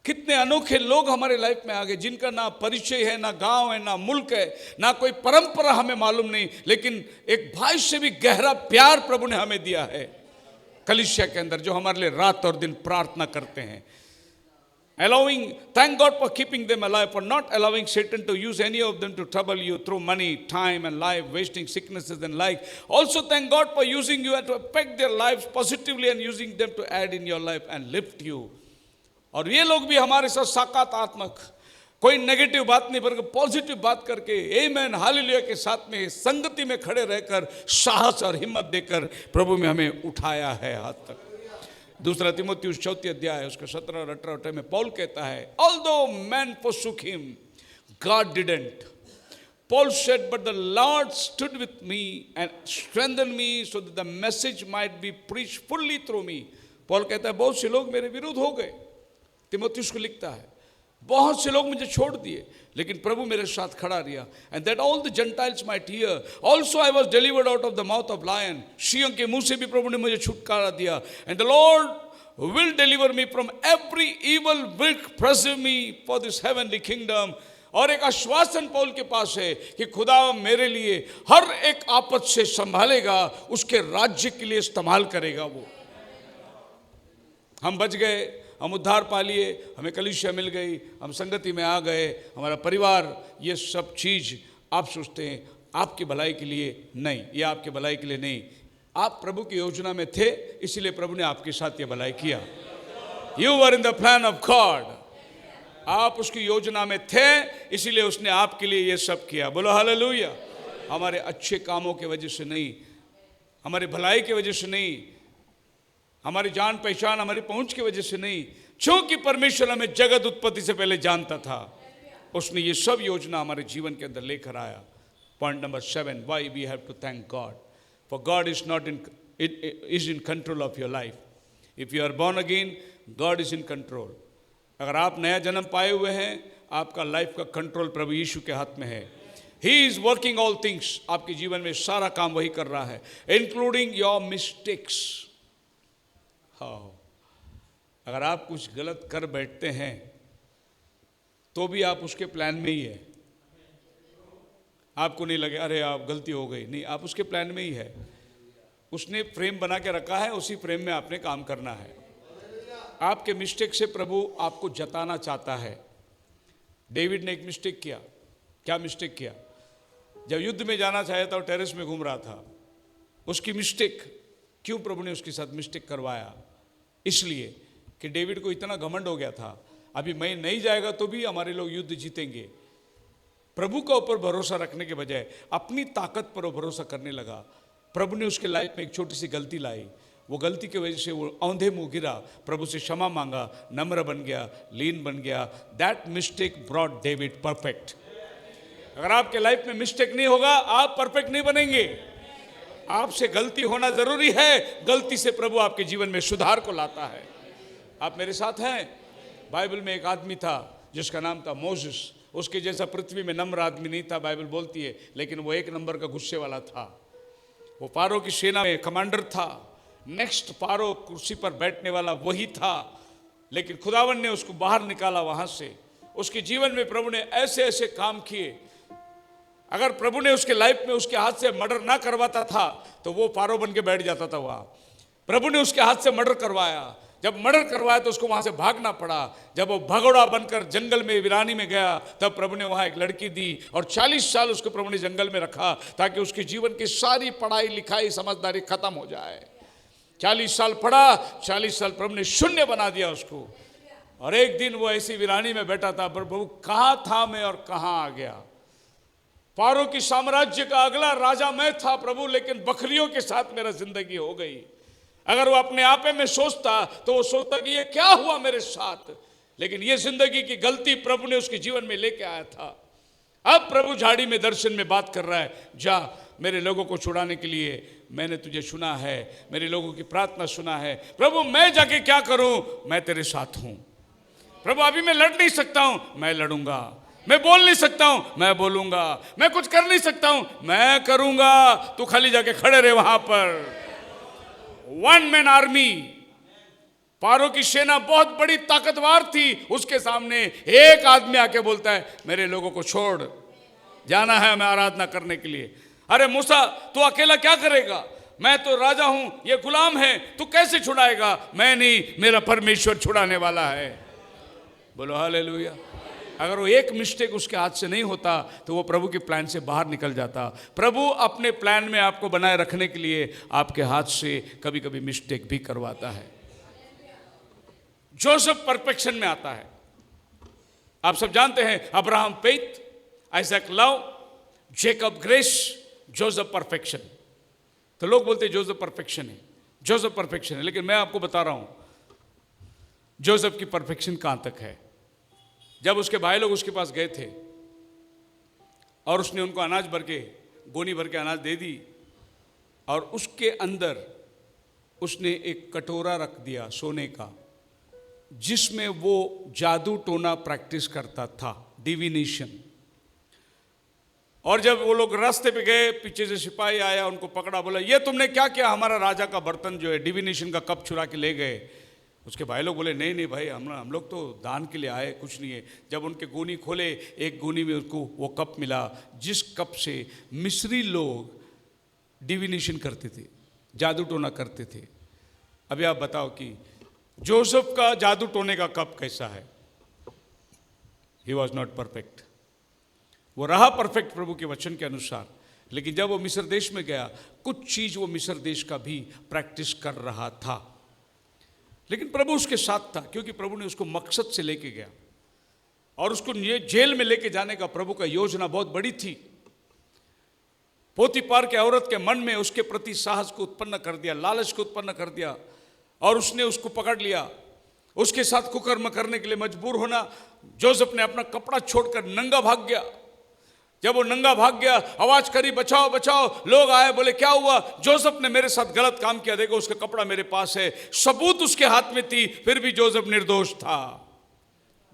कितने अनोखे लोग हमारे लाइफ में आ गए, जिनका ना परिचय है, ना गांव है, ना मुल्क है, ना कोई परंपरा हमें मालूम नहीं, लेकिन एक भाई से भी गहरा प्यार प्रभु ने हमें दिया है कलीसिया के अंदर, जो हमारे लिए रात और दिन प्रार्थना करते हैं। Allowing, thank God for keeping them alive, for not allowing Satan to use any of them to trouble you through money, time and life, wasting sicknesses and like. Also thank God for using you and to affect their lives positively and using them to add in your life and lift you. और ये लोग भी हमारे साथ सकारात्मक, कोई negative बात नहीं बल्कि पॉजिटिव बात करके आमेन हालेलुया के साथ में संगति में खड़े रहकर साहस और हिम्मत देकर प्रभु में हमें उठाया है हाथ तक। दूसरा तीमुथियुस 4 अध्याय उसके 17 और 18 में पौल कहता है, although man forsook him, God didn't. Paul said, but the Lord stood with me and strengthened me so that the message might be preached fully through me. Paul कहता है बहुत से लोग मेरे विरुद्ध हो गए, तीमुथियुस को लिखता है, बहुत से लोग मुझे छोड़ दिए, लेकिन प्रभु मेरे साथ खड़ा रहा। And that all the Gentiles might hear, also I was delivered out of the mouth of lion, सिंह के मुंह से भी प्रभु ने मुझे छुटकारा दिया। And the lord will deliver me from every evil will preserve me for this heavenly kingdom. और एक आश्वासन पौल के पास है कि खुदा मेरे लिए हर एक आफत से संभालेगा, उसके राज्य के लिए इस्तेमाल करेगा। वो हम बच गए, हम उद्धार पा लिए, हमें कलीसिया मिल गई, हम संगति में आ गए, हमारा परिवार, ये सब चीज़ आप सोचते हैं आपकी भलाई के लिए, नहीं, ये आपकी भलाई के लिए नहीं। आप प्रभु की योजना में थे, इसीलिए प्रभु ने आपके साथ ये भलाई किया। You were in the plan of God, आप उसकी योजना में थे, इसीलिए उसने आपके लिए ये सब किया। बोलो हालेलुया। हमारे अच्छे कामों की वजह से नहीं, हमारी भलाई की वजह से नहीं, हमारी जान पहचान, हमारी पहुंच की वजह से नहीं, क्योंकि परमेश्वर हमें जगत उत्पत्ति से पहले जानता था, उसने ये सब योजना हमारे जीवन के अंदर लेकर आया। Point number 7, why we have to thank God, for God is not in control of your life. If you are born again, God is in control. अगर आप नया जन्म पाए हुए हैं, आपका लाइफ का कंट्रोल प्रभु यीशु के हाथ में है। He is working all things, आपके जीवन में सारा काम वही कर रहा है, इंक्लूडिंग योर मिस्टेक्स। हाँ, अगर आप कुछ गलत कर बैठते हैं तो भी आप उसके प्लान में ही है। आपको नहीं लगे अरे आप गलती हो गई, नहीं, आप उसके प्लान में ही है। उसने फ्रेम बना के रखा है, उसी फ्रेम में आपने काम करना है। आपके मिस्टेक से प्रभु आपको जताना चाहता है। डेविड ने एक मिस्टेक किया। क्या मिस्टेक किया? जब युद्ध में जाना चाहे था और टेरेस में घूम रहा था, उसकी मिस्टेक, क्यों प्रभु ने उसके साथ मिस्टेक करवाया? इसलिए कि डेविड को इतना घमंड हो गया था, अभी मैं नहीं जाएगा तो भी हमारे लोग युद्ध जीतेंगे। प्रभु का ऊपर भरोसा रखने के बजाय अपनी ताकत पर वो भरोसा करने लगा। प्रभु ने उसके लाइफ में एक छोटी सी गलती लाई, वो गलती की वजह से वो औंधे मुंह गिरा, प्रभु से क्षमा मांगा, नम्र बन गया, लीन बन गया। That mistake brought David perfect. अगर आपके लाइफ में मिस्टेक नहीं होगा, आप परफेक्ट नहीं बनेंगे। आपसे गलती होना जरूरी है, गलती से प्रभु आपके जीवन में सुधार को लाता है। आप मेरे साथ हैं? बाइबल में एक आदमी था जिसका नाम था मोसेस। उसके जैसा पृथ्वी में नम्र आदमी नहीं था, बाइबल बोलती है, लेकिन वो एक नंबर का गुस्से वाला था। वो फारो की सेना में कमांडर था, नेक्स्ट फारो कुर्सी पर बैठने वाला वही था, लेकिन खुदावन ने उसको बाहर निकाला वहां से। उसके जीवन में प्रभु ने ऐसे ऐसे काम किए, अगर प्रभु ने उसके लाइफ में उसके हाथ से मर्डर ना करवाता था तो वो फारो बन के बैठ जाता था वहां। प्रभु ने उसके हाथ से मर्डर करवाया, जब मर्डर करवाया तो उसको वहां से भागना पड़ा। जब वो भगोड़ा बनकर जंगल में वीरानी में गया, तब प्रभु ने वहां एक लड़की दी और 40 साल उसको प्रभु ने जंगल में रखा, ताकि उसके जीवन की सारी पढ़ाई लिखाई समझदारी खत्म हो जाए। 40 साल पढ़ा, 40 साल प्रभु ने शून्य बना दिया उसको। और एक दिन वो ऐसी वीरानी में बैठा था, प्रभु कहाँ था मैं और कहाँ आ गया। फारो की साम्राज्य का अगला राजा मैं था प्रभु, लेकिन बकरियों के साथ मेरा जिंदगी हो गई। अगर वो अपने आपे में सोचता तो वो सोचता कि ये क्या हुआ मेरे साथ, लेकिन ये जिंदगी की गलती प्रभु ने उसके जीवन में लेके आया था। अब प्रभु झाड़ी में दर्शन में बात कर रहा है, जा मेरे लोगों को छुड़ाने के लिए मैंने तुझे चुना है, मेरे लोगों की प्रार्थना सुना है। प्रभु मैं जाके क्या करूं? मैं तेरे साथ हूं। प्रभु अभी मैं लड़ नहीं सकता हूं, मैं लड़ूंगा। मैं बोल नहीं सकता हूं, मैं बोलूंगा। मैं कुछ कर नहीं सकता हूं, मैं करूंगा। तू खाली जाके खड़े रहे वहां पर। वन मैन आर्मी, फारो की सेना बहुत बड़ी ताकतवर थी, उसके सामने एक आदमी आके बोलता है मेरे लोगों को छोड़, जाना है हमें आराधना करने के लिए। अरे मूसा तू अकेला क्या करेगा? मैं तो राजा हूं, ये गुलाम है, तू कैसे छुड़ाएगा? मैं नहीं, मेरा परमेश्वर छुड़ाने वाला है। बोलो हालेलुया। अगर वो एक मिस्टेक उसके हाथ से नहीं होता तो वो प्रभु के प्लान से बाहर निकल जाता। प्रभु अपने प्लान में आपको बनाए रखने के लिए आपके हाथ से कभी कभी मिस्टेक भी करवाता है। जोसेफ परफेक्शन में आता है। आप सब जानते हैं, Abraham faith, Isaac love, Jacob grace, Joseph perfection. तो लोग बोलते हैं जोसेफ परफेक्शन है, जोसेफ परफेक्शन है, लेकिन मैं आपको बता रहा हूं जोसेफ की परफेक्शन कहां तक है। जब उसके भाई लोग उसके पास गए थे और उसने उनको अनाज भर के, गोनी भर के अनाज दे दी, और उसके अंदर उसने एक कटोरा रख दिया सोने का, जिसमें वो जादू टोना प्रैक्टिस करता था, डिविनेशन। और जब वो लोग रास्ते पे गए, पीछे से सिपाही आया, उनको पकड़ा, बोला ये तुमने क्या किया, हमारा राजा का बर्तन जो है डिविनेशन का कप चुरा के ले गए। उसके भाई लोग बोले नहीं नहीं भाई, हम लोग तो दान के लिए आए, कुछ नहीं है। जब उनके गोनी खोले, एक गोनी में उनको वो कप मिला, जिस कप से मिस्री लोग डिविनेशन करते थे, जादू टोना करते थे। अभी आप बताओ कि जोसेफ का जादू टोने का कप कैसा है। He was not perfect. वो रहा परफेक्ट प्रभु के वचन के अनुसार, लेकिन जब वो मिस्र देश में गया, कुछ चीज वो मिस्र देश का भी प्रैक्टिस कर रहा था, लेकिन प्रभु उसके साथ था, क्योंकि प्रभु ने उसको मकसद से लेके गया। और उसको जेल में लेके जाने का प्रभु का योजना बहुत बड़ी थी। पोतीपार के औरत के मन में उसके प्रति साहस को उत्पन्न कर दिया, लालच को उत्पन्न कर दिया, और उसने उसको पकड़ लिया। उसके साथ कुकर्म करने के लिए मजबूर होना, जोसेफ ने अपना कपड़ा छोड़कर नंगा भाग गया। जब वो नंगा भाग गया, आवाज करी बचाओ बचाओ, लोग आए, बोले क्या हुआ, जोसेफ ने मेरे साथ गलत काम किया, देखो उसका कपड़ा मेरे पास है, सबूत उसके हाथ में थी, फिर भी जोसेफ निर्दोष था।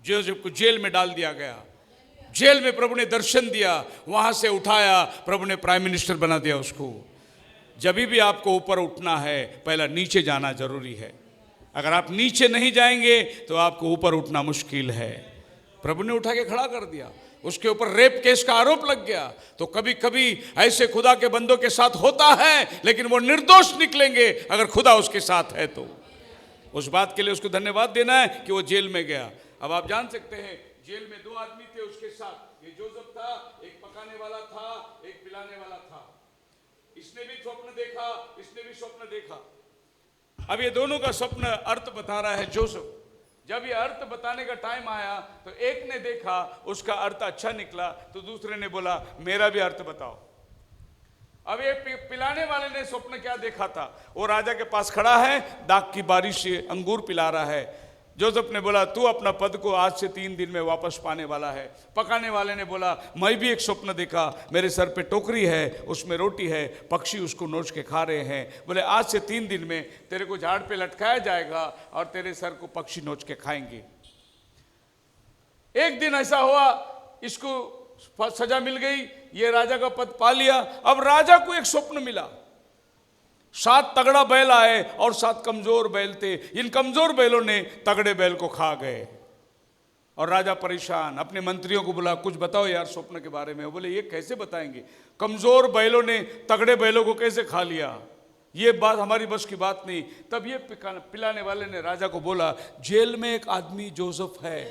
जोसेफ को जेल में डाल दिया गया। जेल में प्रभु ने दर्शन दिया, वहां से उठाया, प्रभु ने प्राइम मिनिस्टर बना दिया उसको। जब भी आपको ऊपर उठना है, पहला नीचे जाना जरूरी है। अगर आप नीचे नहीं जाएंगे तो आपको ऊपर उठना मुश्किल है। प्रभु ने उठा के खड़ा कर दिया। उसके ऊपर रेप केस का आरोप लग गया। तो कभी कभी ऐसे खुदा के बंदों के साथ होता है, लेकिन वो निर्दोष निकलेंगे अगर खुदा उसके साथ है तो। उस बात के लिए उसको धन्यवाद देना है कि वो जेल में गया। अब आप जान सकते हैं, जेल में दो आदमी थे उसके साथ, ये जोसेफ था, एक पकाने वाला था, एक पिलाने वाला था। इसने भी स्वप्न देखा, इसने भी स्वप्न देखा। अब ये दोनों का स्वप्न अर्थ बता रहा है जोसेफ। जब ये अर्थ बताने का टाइम आया तो एक ने देखा, उसका अर्थ अच्छा निकला, तो दूसरे ने बोला मेरा भी अर्थ बताओ। अब ये पिलाने वाले ने स्वप्न क्या देखा था, वो राजा के पास खड़ा है, दाग की बारिश से अंगूर पिला रहा है। जोसेफ ने बोला तू अपना पद को आज से 3 दिन में वापस पाने वाला है। पकाने वाले ने बोला मैं भी एक स्वप्न देखा, मेरे सर पे टोकरी है, उसमें रोटी है, पक्षी उसको नोच के खा रहे हैं। बोले आज से 3 दिन में तेरे को झाड़ पे लटकाया जाएगा और तेरे सर को पक्षी नोच के खाएंगे। एक दिन ऐसा हुआ, इसको सजा मिल गई, ये राजा का पद पा लिया। अब राजा को एक स्वप्न मिला, 7 तगड़ा बैल आए और 7 कमजोर बैल थे। इन कमजोर बैलों ने तगड़े बैल को खा गए। और राजा परेशान, अपने मंत्रियों को बोला कुछ बताओ यार स्वप्न के बारे में। बोले ये कैसे बताएंगे, कमजोर बैलों ने तगड़े बैलों को कैसे खा लिया, ये बात हमारी बस की बात नहीं। तब ये पिलाने वाले ने राजा को बोला जेल में एक आदमी जोसेफ है,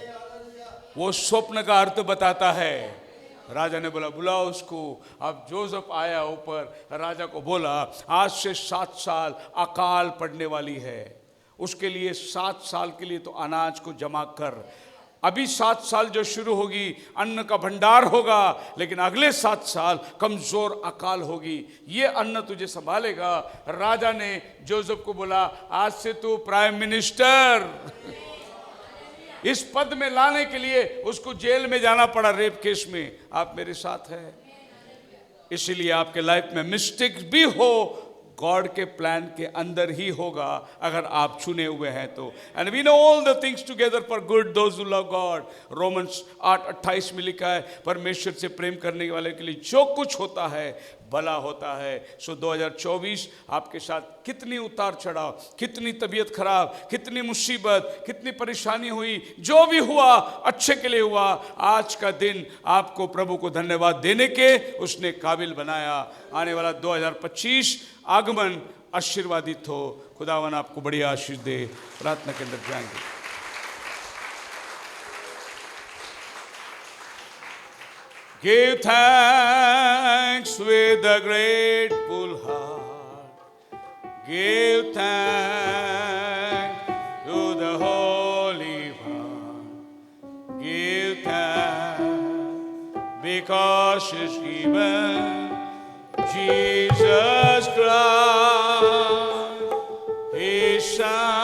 वो स्वप्न का अर्थ बताता है। राजा ने बोला बुलाओ उसको। अब जोसेफ आया ऊपर, राजा को बोला आज से 7 साल अकाल पड़ने वाली है, उसके लिए 7 साल के लिए तो अनाज को जमा कर। अभी 7 साल जो शुरू होगी अन्न का भंडार होगा, लेकिन अगले 7 साल कमजोर अकाल होगी, ये अन्न तुझे संभालेगा। राजा ने जोसेफ को बोला आज से तू प्राइम मिनिस्टर। इस पद में लाने के लिए उसको जेल में जाना पड़ा, रेप केस में। आप मेरे साथ हैं, इसलिए आपके लाइफ में मिस्टेक्स भी हो, गॉड के प्लान के अंदर ही होगा अगर आप चुने हुए हैं तो। And we know all the things together for good those who love God. Romans 8:28 में लिखा है परमेश्वर से प्रेम करने वाले के लिए जो कुछ होता है भला होता है। सो 2024 आपके साथ कितनी उतार चढ़ाव, कितनी तबीयत खराब, कितनी मुसीबत, कितनी परेशानी हुई, जो भी हुआ अच्छे के लिए हुआ। आज का दिन आपको प्रभु को धन्यवाद देने के उसने काबिल बनाया। आने वाला 2025 आगमन आशीर्वादित हो। खुदावन आपको बड़ी आशीष दे। प्रार्थना के अंदर जाएंगे। Give thanks with a grateful heart. Give thanks to the Holy One. Give thanks. because He's given Jesus Christ, His Son.